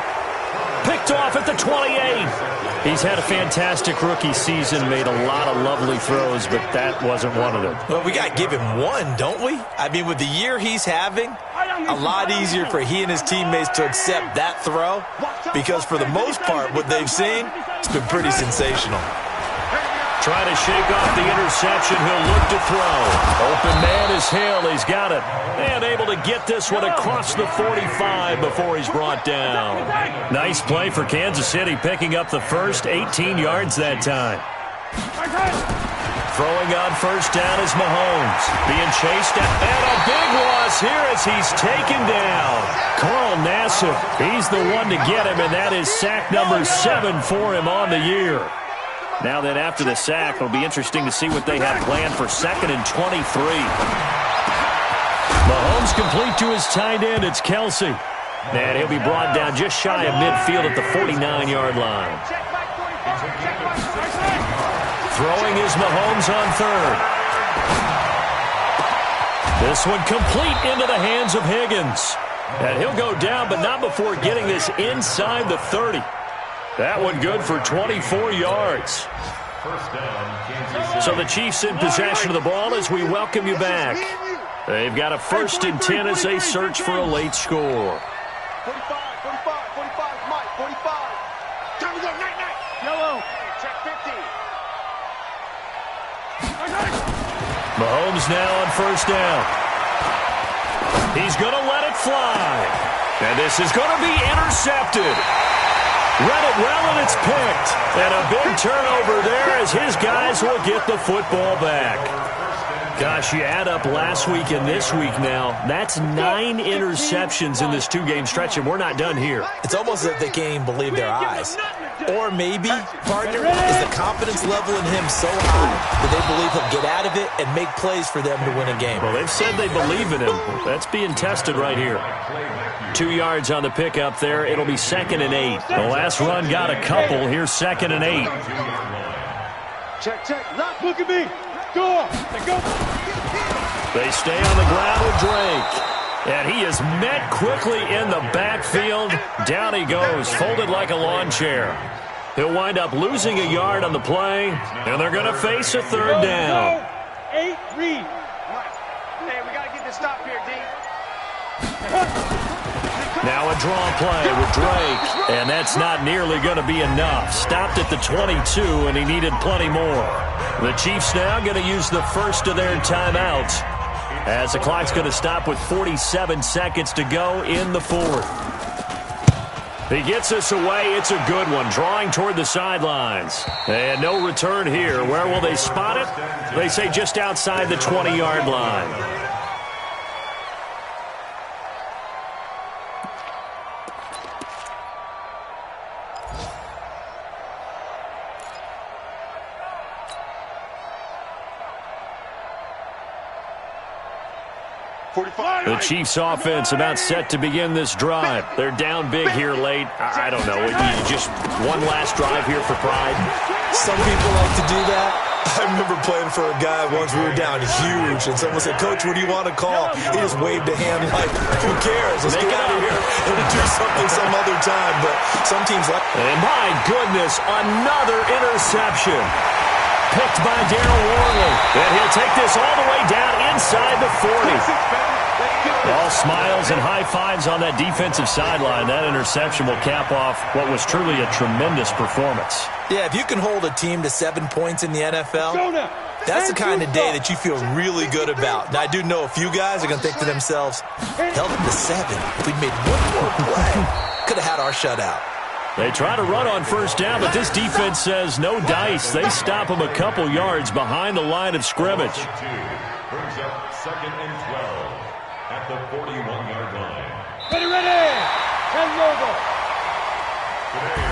Picked off at the 28. He's had a fantastic rookie season, made a lot of lovely throws, but that wasn't one of them. Well, we got to give him one, don't we? I mean, with the year he's having, a lot easier for he and his teammates to accept that throw because for the most part, what they've seen, it's been pretty sensational. Trying to shake off the interception. He'll look to throw. Open man is Hill. He's got it. And able to get this one across the 45 before he's brought down. Nice play for Kansas City, picking up the first 18 yards that time. Throwing on first down is Mahomes. Being chased down. And a big loss here as he's taken down. Carl Nassib, he's the one to get him, and that is sack number 7 for him on the year. Now then, after the sack, it'll be interesting to see what they have planned for 2nd and 23. Mahomes complete to his tight end. It's Kelsey. And he'll be brought down just shy of midfield at the 49-yard line. Throwing is Mahomes on 3rd. This one complete into the hands of Higgins. And he'll go down, but not before getting this inside the 30. That one good for 24 yards. So the Chiefs in possession of the ball as we welcome you back. They've got a 1st and 10 as they search for a late score. 45, Mike, 45. Time to go, night. Yellow. Check 50. Mahomes now on first down. He's going to let it fly. And this is going to be intercepted. Read it well, and it's picked. And a big turnover there as his guys will get the football back. Gosh, you add up last week and this week now, that's 9 interceptions in this 2-game stretch, and we're not done here. It's almost as if they can't even believe their eyes. Or maybe, partner, is the confidence level in him so high that they believe he'll get out of it and make plays for them to win a game. Well, they've said they believe in him. That's being tested right here. 2 yards on the pickup there. It'll be 2nd and 8. The last run got a couple. Here's 2nd and 8. Check. Look at me. Go. They stay on the ground with Drake. And he is met quickly in the backfield. Down he goes, folded like a lawn chair. He'll wind up losing a yard on the play, and they're going to face a 3rd down. 8, read. Hey, we got to get this stop here, D. Now a draw play with Drake, and that's not nearly going to be enough. Stopped at the 22, and he needed plenty more. The Chiefs now going to use the first of their timeouts as the clock's going to stop with 47 seconds to go in the 4th. He gets us away. It's a good one, drawing toward the sidelines. And no return here. Where will they spot it? They say just outside the 20-yard line. The Chiefs offense about set to begin this drive. They're down big here late. I don't know. Just one last drive here for pride. Some people like to do that. I remember playing for a guy once. We were down huge, and someone said, "Coach, what do you want to call?" He just waved a hand like, "Who cares? Let's get out of here and do something some other time." But some teams like. And my goodness, another interception. Picked by Darryl Worley. And he'll take this all the way down inside the 40. All smiles and high fives on that defensive sideline. That interception will cap off what was truly a tremendous performance. Yeah, if you can hold a team to 7 points in the NFL, that's the kind of day that you feel really good about. Now, I do know a few guys are going to think to themselves, held them to 7. If we'd made one more play, could have had our shutout. They try to run on first down, but this defense says no dice. They stop them a couple yards behind the line of scrimmage. Brings up 2nd and 12 at the 41-yard line. Ready. And Lobo. Today,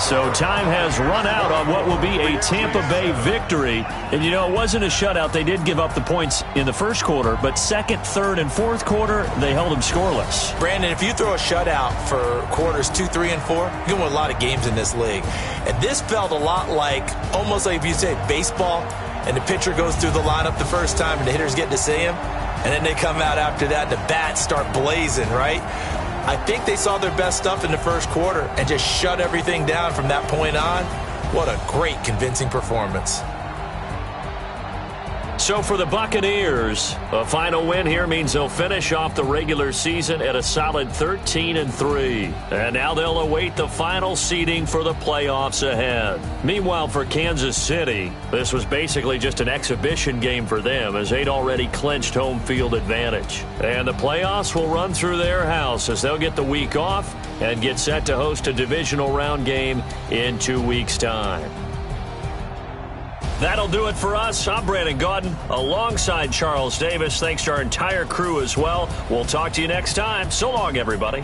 So time has run out on what will be a Tampa Bay victory. And, you know, it wasn't a shutout. They did give up the points in the first quarter, but second, third, and fourth quarter, they held them scoreless. Brandon, if you throw a shutout for quarters 2, 3, and 4, you're going to win a lot of games in this league. And this felt a lot like, almost like if you say baseball, and the pitcher goes through the lineup the first time and the hitters get to see him, and then they come out after that and the bats start blazing, right? I think they saw their best stuff in the first quarter and just shut everything down from that point on. What a great, convincing performance. So for the Buccaneers, a final win here means they'll finish off the regular season at a solid 13-3. And now they'll await the final seeding for the playoffs ahead. Meanwhile, for Kansas City, this was basically just an exhibition game for them as they'd already clinched home field advantage. And the playoffs will run through their house as they'll get the week off and get set to host a divisional round game in 2 weeks' time. That'll do it for us. I'm Brandon Gaudin alongside Charles Davis. Thanks to our entire crew as well. We'll talk to you next time. So long, everybody.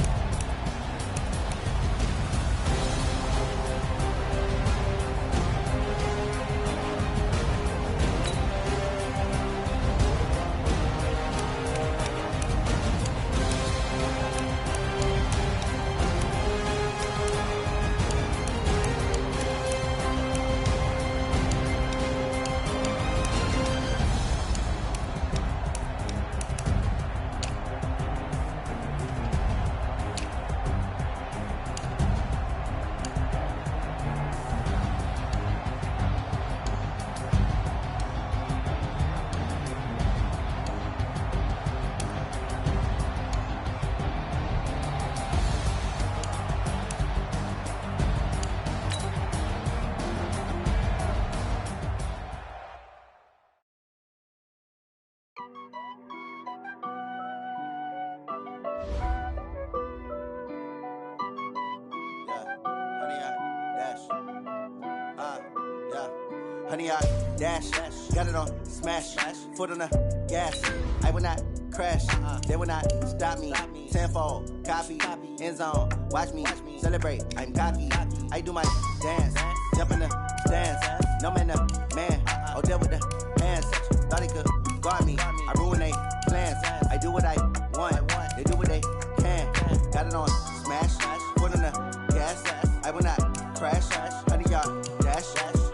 Honey, I dash, got it on smash, foot on the gas. I will not crash, they will not stop me. Tenfold, copy, end zone, watch me celebrate. I'm cocky, I do my dance, jump in the stands. No man, the man, oh, deal with the hands. Thought he could guard me, I ruin they plans. I do what I want, they do what they can. Got it on smash, foot on the gas. I will not crash, honey, y'all dash,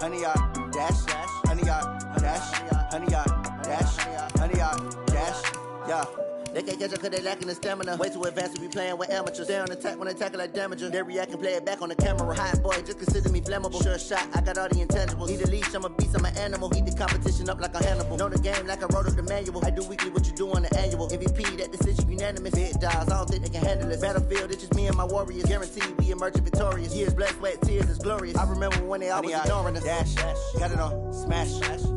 honey, y'all dash, honey, y'all dash, honey, y'all dash, honey, y'all dash, yeah. They can't catch up cause they lacking the stamina. Way too advanced to be playing with amateurs. Stay on attack when they tackle like damager. They react and play it back on the camera. Hot boy, just consider me flammable. Sure shot, I got all the intangibles. Need a leash, I'm a beast, I'm an animal. Heat the competition up like a Hannibal. Know the game like I wrote up the manual. I do weekly what you do on the annual. MVP, that decision unanimous. Big dials, I don't think they can handle it. Battlefield, it's just me and my warriors. Guaranteed we emerging victorious. Years, blood, sweat, tears, it's glorious. I remember when they always ignoring us. Dash, got it on smash,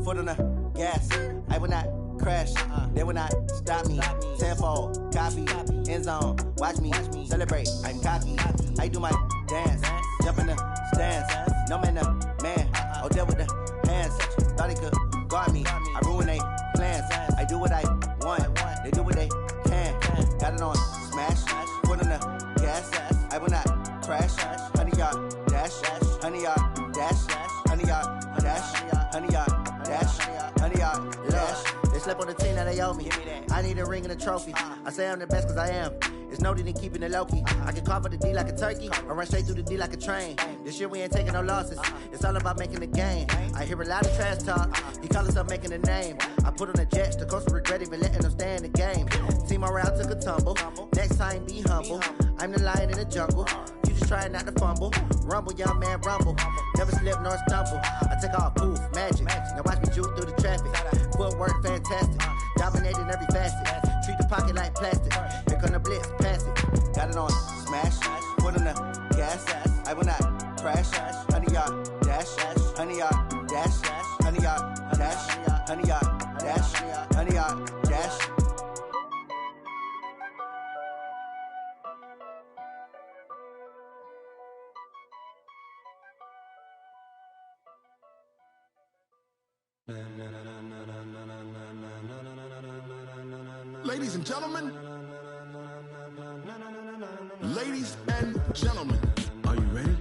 foot on the gas. I will not crash, they will not stop me. Tenfold, copy, end zone, watch me celebrate. I'm cocky, I do my dance, jump in the stands. No man, the man, oh, deal with the hands. Thought he could guard me, I ruin they plans. I do what I want, they do what they can. Got it on smash, foot on the gas. I will not crash, honey, y'all dash, honey, y'all dash, honey, y'all dash, honey, y'all dash, honey, y'all dash. They slept on the team that they owe me. I need a ring and a trophy. I say I'm the best cause I am. It's no need in keeping it low-key. I can call for the D like a turkey or run straight through the D like a train. This year we ain't taking no losses. It's all about making the game. I hear a lot of trash talk. He call himself making a name. I put on the Jets. The coach will regret even letting them stay in the game. Team morale took a tumble. Next time be humble. I'm the lion in the jungle. You just trying not to fumble. Rumble, young man, rumble. Never slip nor stumble. I take off, poof, magic. Now watch me juke through the traffic. Footwork fantastic. Dominating every facet. Treat the pocket like plastic. Here come the blitz, pass it. Got it on smash. Foot on the gas. I will not crash. Honey, y'all dash. Honey, y'all dash. Honey, y'all dash. Honey, y'all dash. Honey, y'all dash. Ladies and gentlemen, ladies and gentlemen, are you ready?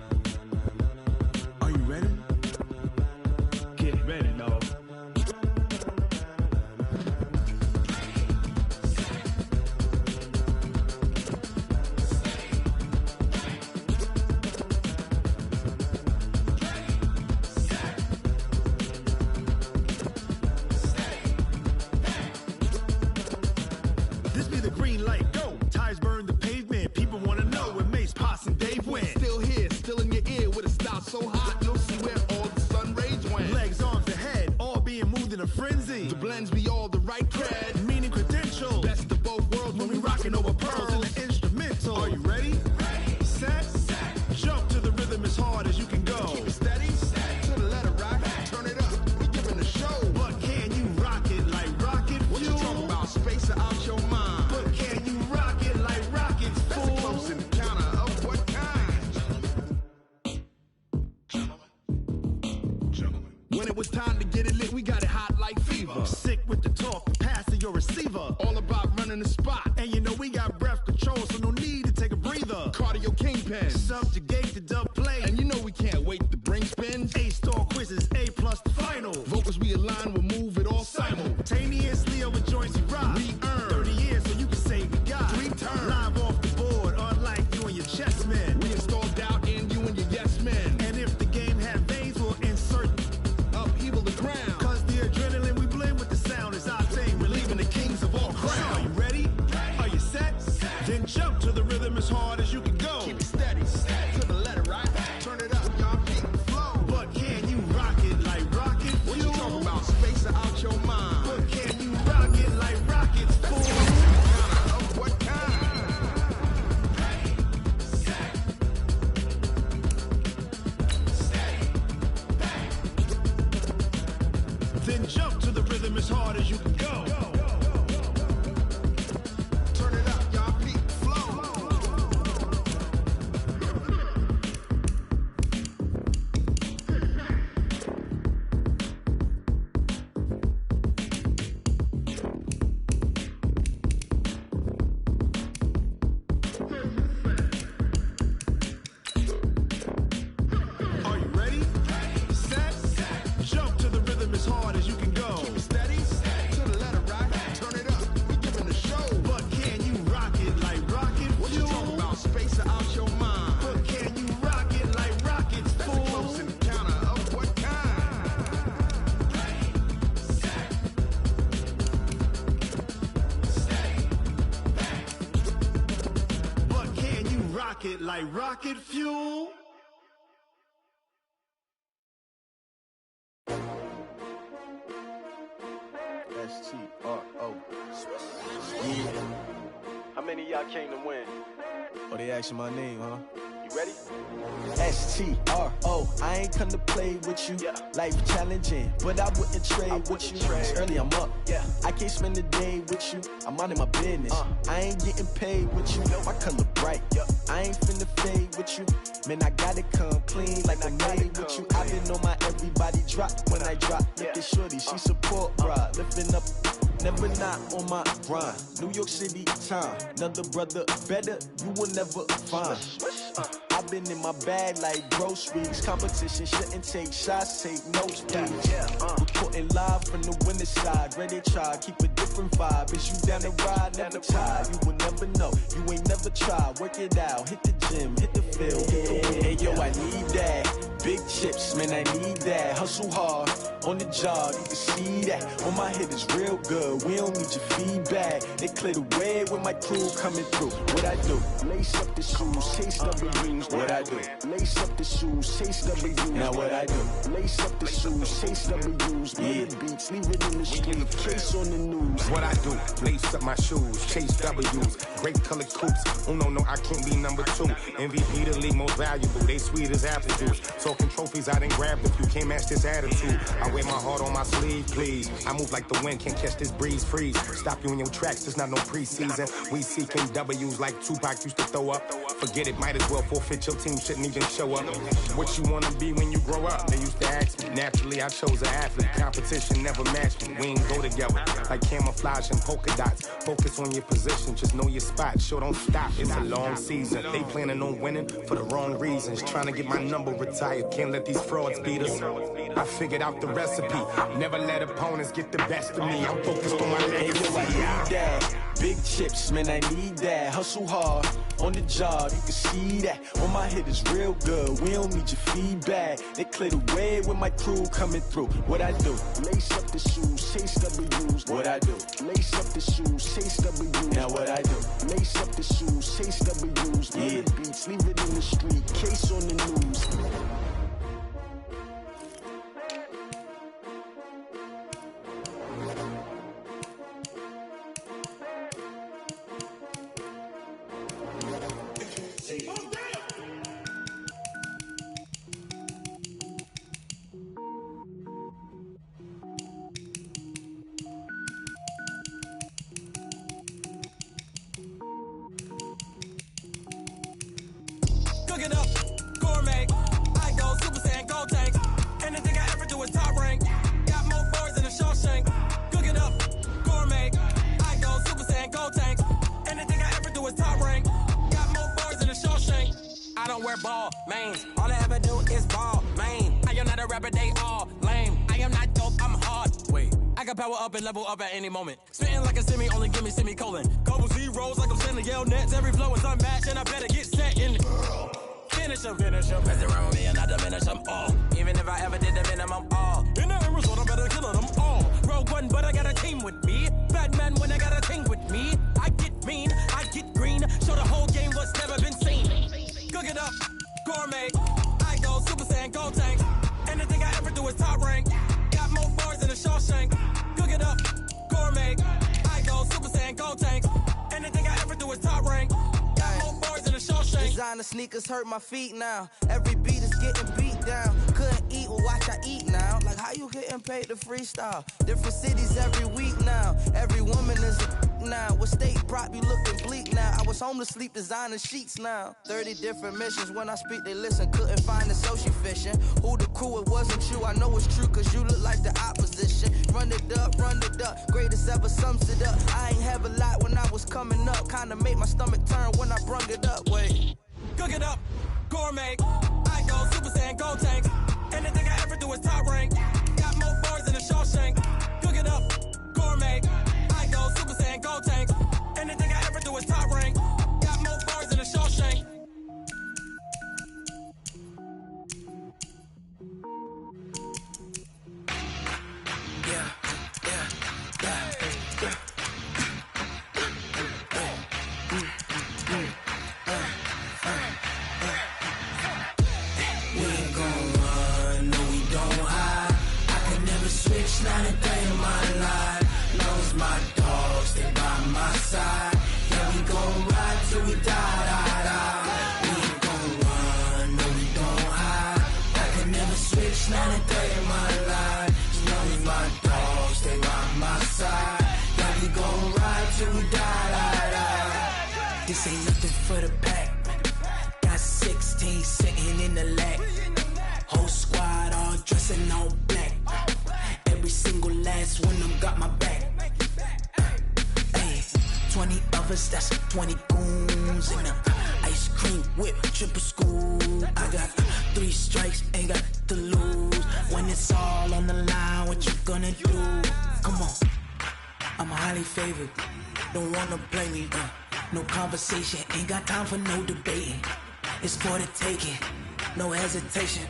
When it was time to get it lit, we got it hot like fever. Sick with the talk, passing your receiver. All about running the spot. And you know we got breath control, so no need to take a breather. Cardio kingpin. Subjugate the dub play. And you know we can't wait to bring spins. A-star quizzes, A+ the final. Vocals we align, we'll move it all simultaneously over joints you rock. We earn 30 years, so you can say we got 3 turns. Live off the board, unlike you and your chess men. We install doubt in you and your yes men. And if the game had veins, we'll insert upheaval the ground. Cause the adrenaline we blend with the sound is our thing. We're leaving the kings of all crowns. Are you ready? Are you set? Then jump to the rhythm as hard as you can go. Keep it steady, to the letter, right? Turn it up, y'all keep the flow. But can you rock it like rocket fuel? What you talking about? Space out your mind. But can you rock it like rockets, fool? Of what kind? Then jump to the rhythm as hard as you can go. Turn it up, y'all keep the flow. Are you ready? Set? Jump to the rhythm as hard as you can go. Keep it steady, to the letter, right? Turn it up, we giving the show. But can you rock it like rocket What you fuel? talking about? Space out your mind. But can you rock it like rockets, That's a close fool? encounter of what kind? But can you rock it like rocket fuel? S-T-R-O. How many of y'all came to win? Oh, they asking my name, huh? You ready? S-T-R-O. I ain't come to play with you. Yeah. Life challenging, but I wouldn't trade with you. trade. It's early, I'm up. Yeah. I can't spend the day with you. I'm out of my business. I ain't getting paid with you. My color bright. Yep. I ain't finna fade with you. Man, I gotta come clean like I'm made with you. I've been on my everybody drop when I drop. Look at shorty, she support, bruh. Lifting up, never not on my grind. New York City time, another brother better, you will never find. I've been in my bag like groceries. Competition shouldn't take shots, take notes, please. Reporting live from the winter side. Ready to try, keep a different vibe. Is you down the ride, never tired. You will never know, you ain't never tried. Work it out, hit the gym, hit the field. Hey yo, I need that. Big chips, man, I need that. Hustle hard, on the job, you can see that. On my head is real good, we don't need your feedback. They clear the way with my crew coming through. What I do? Lace up the shoes, chase W's. What I do? Lace up the shoes, chase W's. Now what I do? Lace up the shoes, chase W's. Yeah, beats, leave it in the street, case on the news. What I do? Lace up my shoes, chase W's. Great colored coops. Oh no, I can't be number 2. MVP the league most valuable. They sweet as apple juice. Talking trophies, I didn't grab if you can't match this attitude. I wear my heart on my sleeve, please. I move like the wind, can't catch this breeze, freeze. Stop you in your tracks, there's not no preseason. We seeking W's like Tupac used to throw up. Forget it, might as well forfeit, your team shouldn't even show up. What you wanna be when you grow up? They used to ask me. Naturally, I chose an athlete. Competition never matched me. We ain't go together. Like camouflage and polka dots. Focus on your position, just know your spot. Sure, don't stop, it's a long season. They planning on winning for the wrong reasons. Trying to get my number retired, can't let these frauds beat us. I figured out the recipe. Never let opponents get the best of me. I'm focused on my legacy. I need that. Big chips, man, I need that. Hustle hard, on the job, you can see that. On my head is real good, we don't need your feedback. They clear the way with my crew coming through. What I do? Lace up the shoes, chase W's. What I do? Lace up the shoes, chase W's. Now what I do? Lace up the shoes, chase W's. Yeah, beats, leave it in the street, case on the news. Cooking up, go wear ball mains. All I ever do is ball main. I am not a rapper, they all lame. I am not dope, I'm hard. Wait, I can power up and level up at any moment. Spitting like a semi, only give me semicolon. Couple zeros like I'm sending yell nets. Every flow is unmatched, and I better get set in. Finish them. Mess around with me and I diminish them all. Even if I ever did the minimum, all. In the end result, I better kill them all. Rogue One, but I got a team with me. Batman when I got a team with me. I get mean, I get green. Show the whole game what's never been seen. Cook it up, gourmet. I go Super Saiyan, Gold Tank. Anything I ever do is top rank. Got more bars than a Shawshank. Cook it up, gourmet. I go Super Saiyan, Gold Tank. Anything I ever do is top rank. Got more bars than a Shawshank. Designer sneakers hurt my feet now. Every beat is getting beat down. Couldn't eat, well watch I eat now. Like how you getting paid to freestyle? Different cities every week now. Every woman is a now. With state prop, you looking bleak now. I was home to sleep, designer sheets now. 30 different missions. When I speak, they listen. Couldn't find it, so she fishing. Who the crew? It wasn't you. I know it's true, cause you look like the opposition. Run it up. Greatest ever sums it up. I ain't have a lot when I was coming up. Kinda made my stomach turn when I brung it up. Wait. Cook it up, gourmet. I go Super Saiyan, Gold Tank. Anything I ever do is top rank. Got more bars than a Shawshank. Cook it up, gourmet. I go Super Saiyan, Gold Tank. Anything I ever do is top rank. Got more bars than a Shawshank. Yeah. Not a day in my life. Knows my dogs, they by my side. Yeah, we gon' ride till we die. We ain't gon' run, no, we don't hide. I can never switch, not a day in my life. Knows my dogs, they by my side. Yeah, we gon' ride till we die. This ain't nothing for the pack. Got 16 sitting in the lag. Whole squad all dressing all black. Every single last one of them got my back. Hey, 20 of us, that's 20 goons in the ice cream whip, triple school. I got 3 strikes, ain't got to lose. When it's all on the line, what you gonna do? Come on, I'm highly favored. Don't wanna play me, no conversation, ain't got time for no debating. It's for the taking, no hesitation.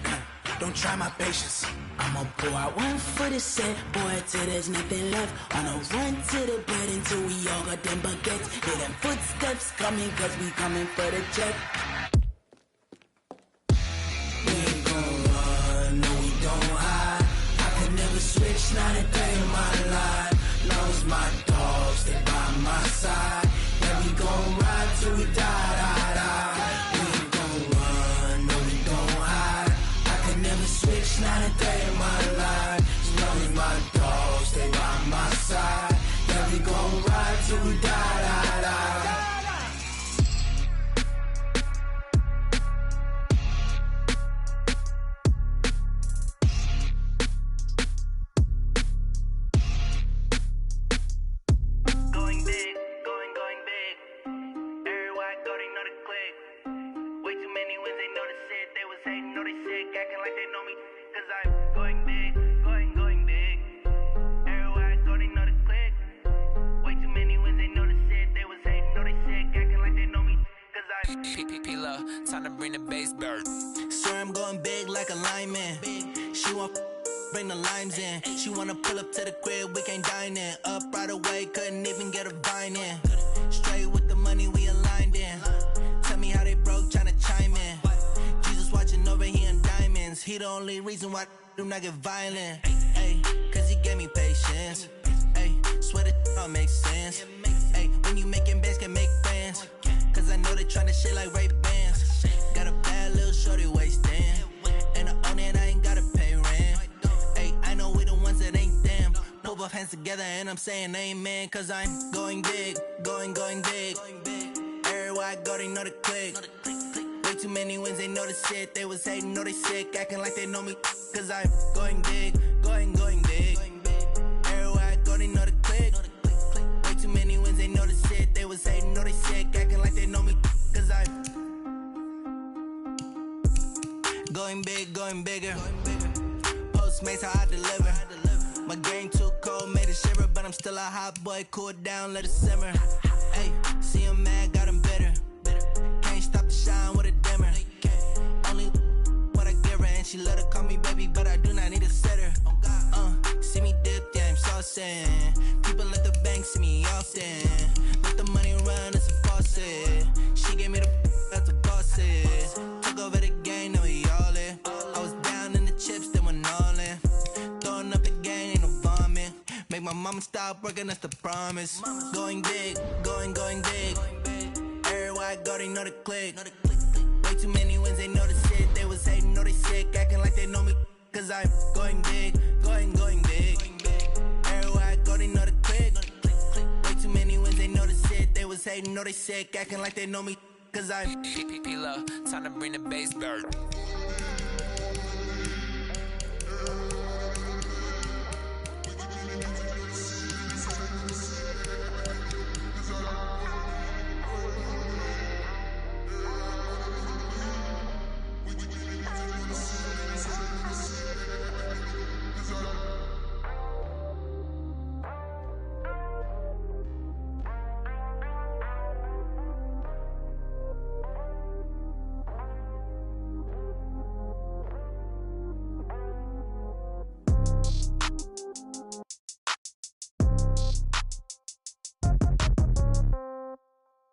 Don't try my patience. I'ma pour out one for the set, boy, till there's nothing left. On a run to the bread until we all got them baguettes. Hear them footsteps coming, cause we coming for the check. We ain't gon' run, no, we don't hide. I can never switch, not a day in my life. Knows my dogs, they by my side. Yeah, we gon' ride till we die. We ain't gon' run, no, we don't hide. I can never switch, not a day in my life. Knows my dogs, they by my side. Yeah, we gon' ride till we die. Going big, going big. Everywhere I go, they know the click. Way too many wins, they know the shit. They was hating, know they sick, acting like they know me. Cause I'm going big, going big. Everywhere I go, they know the click. Way too many wins, they know the shit. They was hating, know they sick, acting like they know me. Cause I'm P-Love, time to bring the bass bird. Swear I'm going big like a lineman. She want bring the limes in. She wanna pull up to the crib, we can't dine in. Up right away, couldn't even get a vine in. Straight with the money we aligned in. Tell me how they broke, tryna chime in. Jesus watching over here in diamonds. He the only reason why I do not get violent. Ay, cause he gave me patience. Ay, swear that all makes sense. Ay, when you making bands, can make friends. Cause I know they tryna shit like Ray-Bans. Got a bad little shorty wasting. And I own it, I ain't gotta pay rent. Ay, I know we the ones that ain't them. Move both hands together and I'm saying amen. Cause I'm going big, going big. Everywhere I go, they know the click. Way too many wins, they know the shit. They was hating, know they sick, acting like they know me. Cause I'm going big, going big. Everywhere I go, they know the click. Way too many wins, they know the shit. They was hating, know they sick, acting like they know me. Cause I'm Going big, going bigger. Postmates, how I deliver. My game too cold, made it shiver, but I'm still a hot boy. Cool it down, let it simmer. Hey, see him mad, got him bitter. Can't stop the shine with a dimmer. Only what I give her, and she let her call me baby, but I do not need a sitter. See me dip, yeah, I'm saucing. People at the bank see me often. Let the money run, it's a faucet. She gave me the that's the bosses. Took over the game, now we all in. I was down in the chips, they went all in. Throwing up the game, ain't no vomit. Make my mama stop working, that's the promise. Going big, going big. Everywhere I go, they know the click. Way too many wins, they know the shit. They was hating, know they sick, acting like they know me. Cause I'm going big, going big. Everywhere I go, they know the click. Way too many wins, they know the shit. They was hating, know they sick, acting like they know me. Cause I'm P-P-P-Lo, time to bring the bass bird.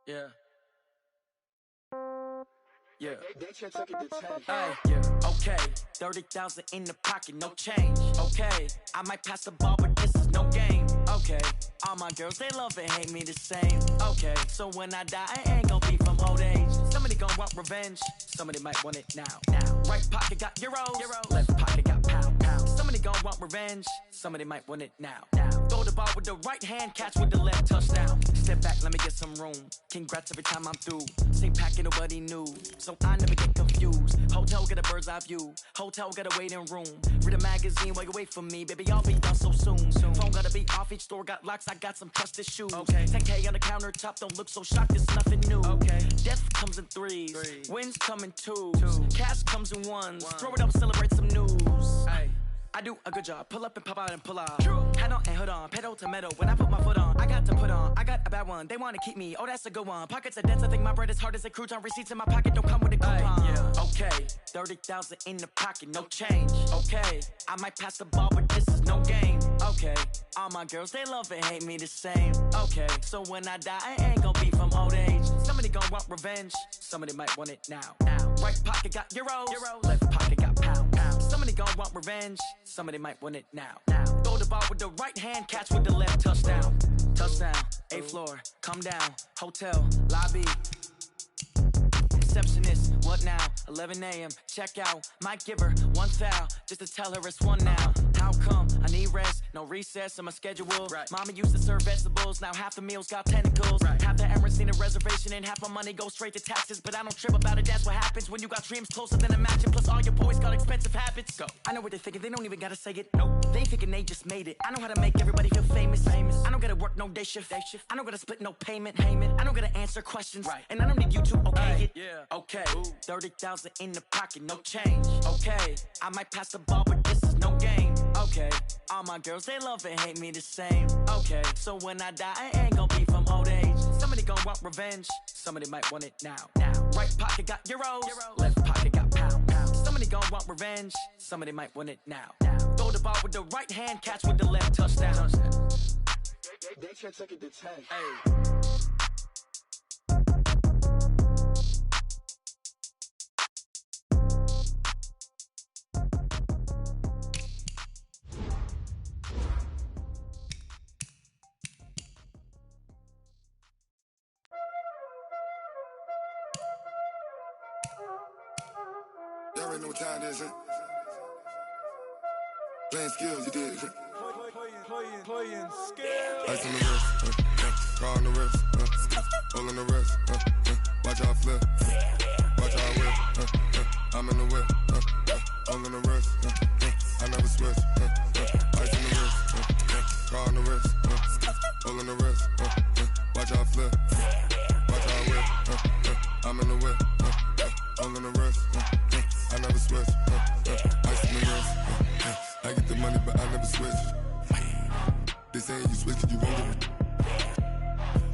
Yeah. Yeah. Hey, yeah. Okay. 30,000 in the pocket, no change. Okay. I might pass the ball, but this is no game. Okay. All my girls, they love and hate me the same. Okay. So when I die, I ain't gonna be from old age. Somebody gonna want revenge. Somebody might want it now. Right pocket got euros. Left pocket got pound. Somebody gonna want revenge. Somebody might want it now. Throw the ball with the right hand, catch with the left, touchdown. Step back, let me get some room. Congrats every time I'm through. Same packet, nobody knew. So I never get confused. Hotel get a bird's eye view. Hotel get a waiting room. Read a magazine while you wait for me. Baby, I'll be done so soon. Phone gotta be off, each store got locks. I got some trusted shoes. Okay. 10K on the countertop, don't look so shocked, it's nothing new. Okay. Death comes in threes. Wins come in twos. Cash comes in ones. Throw it up, celebrate some news. Ay. I do a good job, pull up and pop out and pull out. Hat on and hood on, pedal to metal. When I put my foot on, I got to put on. I got a bad one, they wanna keep me. Oh, that's a good one. Pockets are dense, I think my bread is hard as a crouton. Receipts in my pocket don't come with a coupon. Yeah. Okay, 30,000 in the pocket, no change. Okay, I might pass the ball, but this is no game. Okay, all my girls, they love and hate me the same. Okay, so when I die, I ain't gonna be from old age. Somebody gonna want revenge, somebody might want it now. Right pocket got euros, left pocket got pound. Somebody gonna want revenge, somebody might want it now. Throw the ball with the right hand, catch with the left, touchdown. Touchdown, 8th floor, come down, hotel, lobby. Receptionist, what now? 11 a.m., check out. Might give her one foul, just to tell her it's one now. How come? I need rest, no recess in my schedule. Mama used to serve vegetables, now half the meals got tentacles. Half the Emirates need a reservation and half my money goes straight to taxes. But I don't trip about it, that's what happens when you got dreams closer than a match. And plus all your boys got expensive habits. Go. I know what they're thinking, they don't even gotta say it. Nope. They thinking they just made it. I know how to make everybody feel famous. I don't gotta work no day shift. I don't gotta split no payment. I don't gotta answer questions. And I don't need you to okay it. Okay, 30,000 in the pocket, no change. Okay, I might pass the ball, but this is no game. Okay, all my girls, they love and hate me the same. Okay, so when I die, I ain't gonna be from old age. Somebody gonna want revenge, somebody might want it now. Right pocket got euros, left pocket got pound. Somebody gonna want revenge, somebody might want it now. Throw the ball with the right hand, catch with the left, touchdown. They can't take it to 10. Hey. Y'all already know what time it is, huh? Playing skills, you did. Playing skills. Ice on the wrist, car on the wrist, hole in the wrist, watch out flip, watch out whip, I'm in the whip, hole in the wrist, I never switch, ice on the wrist, car on the wrist, hole in the wrist, watch out flip, watch out whip, I'm in the whip, hole in the wrist, I never switch. and you switch, you won't get it.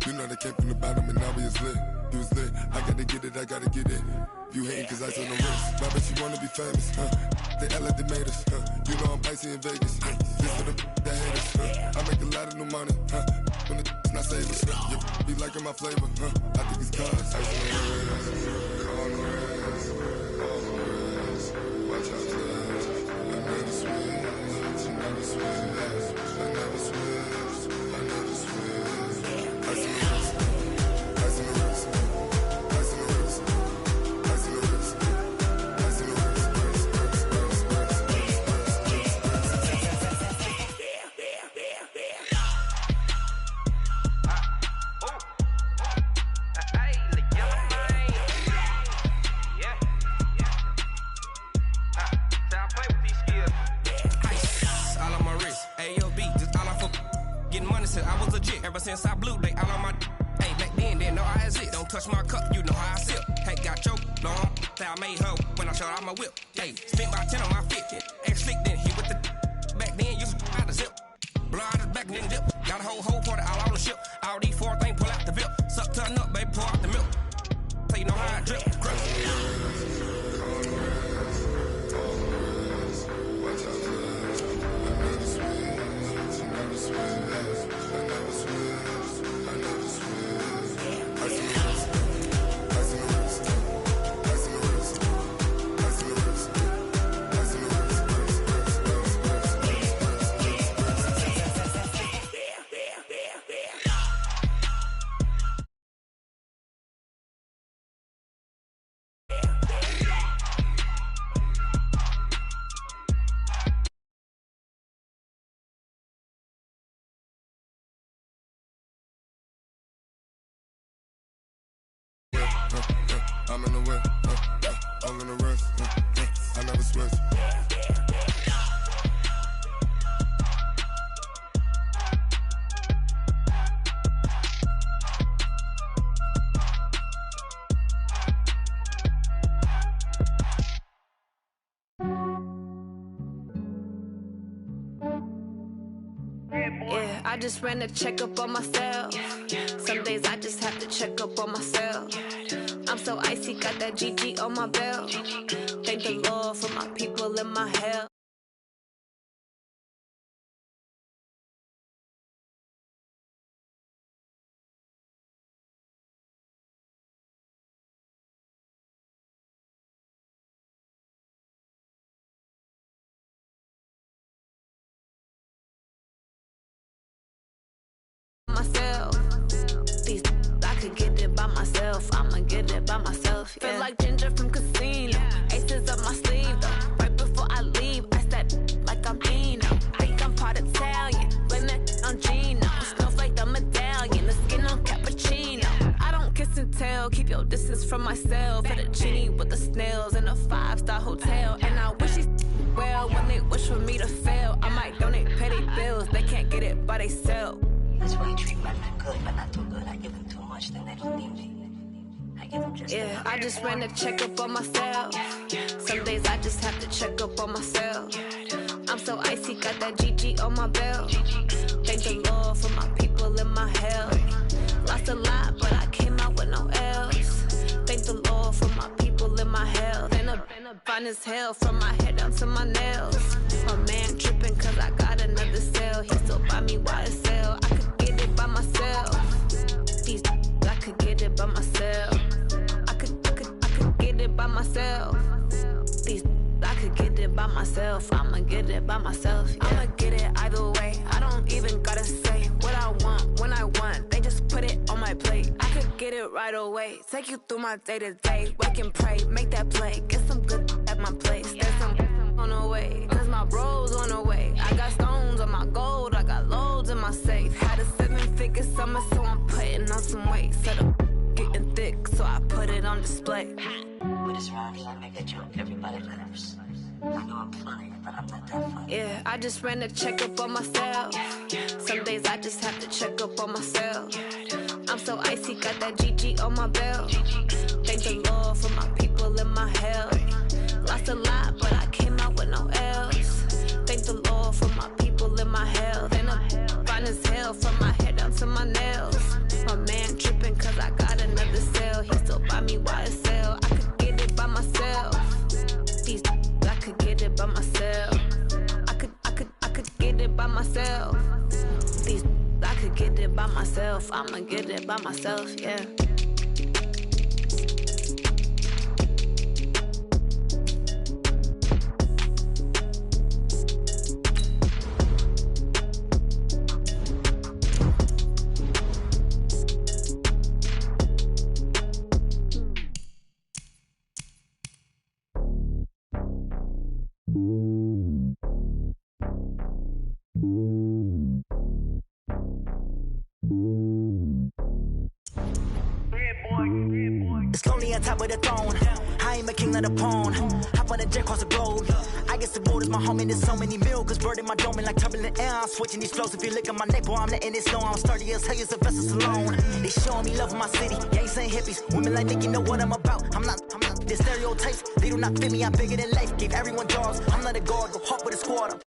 You know they came from the bottom and now we is lit. You was lit, I gotta get it, I gotta get it. You hating cause I on the wrist. My bitch, you wanna be famous, huh? They act like they made us, huh? You know I'm icy in Vegas, huh? This for the that hate us, huh? I make a lot of new money, huh? When the not save us, you be liking my flavor, huh? I think it's cause I on the wrist, on the wrist, on the wrist. Watch out, cuz I never switch, I never switch, I never switch, I never switch. I see the wrist, I see the wrist, I see the wrist, I see the wrist, I see the wrist, I was legit ever since I blew they all on my hey back then didn't know I exist. Don't touch my cup, you know how I sip. Hey, got choked long, say I made her when I showed out my whip. Hey, spent about 10 on my fit. Ex slick then hit with the back then used to out the zip. Blow out his back then dip. Got a whole party all on the ship. All these four things pull out the VIP. Suck turn up, baby, pour out the milk. So you know how I drip. Crush. I'm in the whip, I'm in the wrist, I never switch. Yeah, I just ran a checkup on myself. Some days I just have to check up on myself. I'm so icy, got that GG on my belt. Thank the Lord for my people in my hell. Myself. These I could get it by myself. I'ma get it by myself. Yeah. Feel like Ginger from Casino. Aces up my sleeve though. Right before I leave, I step like I'm Eno. Think I'm part Italian. Blame that on Gino. Smells like the medallion. The skin on cappuccino. I don't kiss and tell. Keep your distance from myself. Fettuccine with the snails in a 5-star hotel. And I wish these well when they wish for me to fail. I might donate petty bills. They can't get it by themselves. That's why you treat women good, but not too good. I give them too much, then they don't need me. I give them just yeah, I just ran a checkup on myself. Some days I just have to check up on myself. I'm so icy, got that GG on my belt. Thank the Lord for my people in my hell. Lost a lot, but I came out with no L's. Thank the Lord for my people in my hell. Been a fine as hell from my head down to my nails. My man tripping cause I got another cell. He still buy me YSL. I could get it by myself. These I could get it by myself. I could get it by myself. These I could get it by myself. I'ma get it by myself. Yeah. I'ma get it either way. I don't even gotta say what I want when I want. They just put it on my plate. I could get it right away. Take you through my day to day. Wake and pray, make that play. Get some good at my place. There's some on the way. Cause my bro's on the way. I got stones on my gold. I got loads in my safe. Had a 7-figure summer, so I'm putting on some weight. Set up getting thick, so I put it on display. With this round here, I make a joke. Everybody laughs. I know I'm funny, but I'm not that funny. Yeah, I just ran a checkup on myself. Some days I just have to check up on myself. I'm so icy, got that GG on my belt. Thank the Lord for my people in my hell. Lost a lot, but I came out with no L's. Thank the Lord for my people in my hell. Been a fine as hell by myself. I could get it by myself. These I could get it by myself. I'ma get it by myself, yeah. It's lonely on top of the throne. I ain't a king of the pawn. Hop on a jet across the globe. I guess the world is my home and there's so many milk. Bird in my dome and like turbulent air. I'm switching these flows. If you look at my neck, boy, I'm letting it snow. I'm sturdy as hell, as a vessel alone. They showing me love in my city. Gangs ain't hippies. Women like Nick, you know what I'm about. I'm not. The stereotypes, they do not fit me. I'm bigger than life. Gave everyone jobs. I'm not a guard. Go hop with a squad.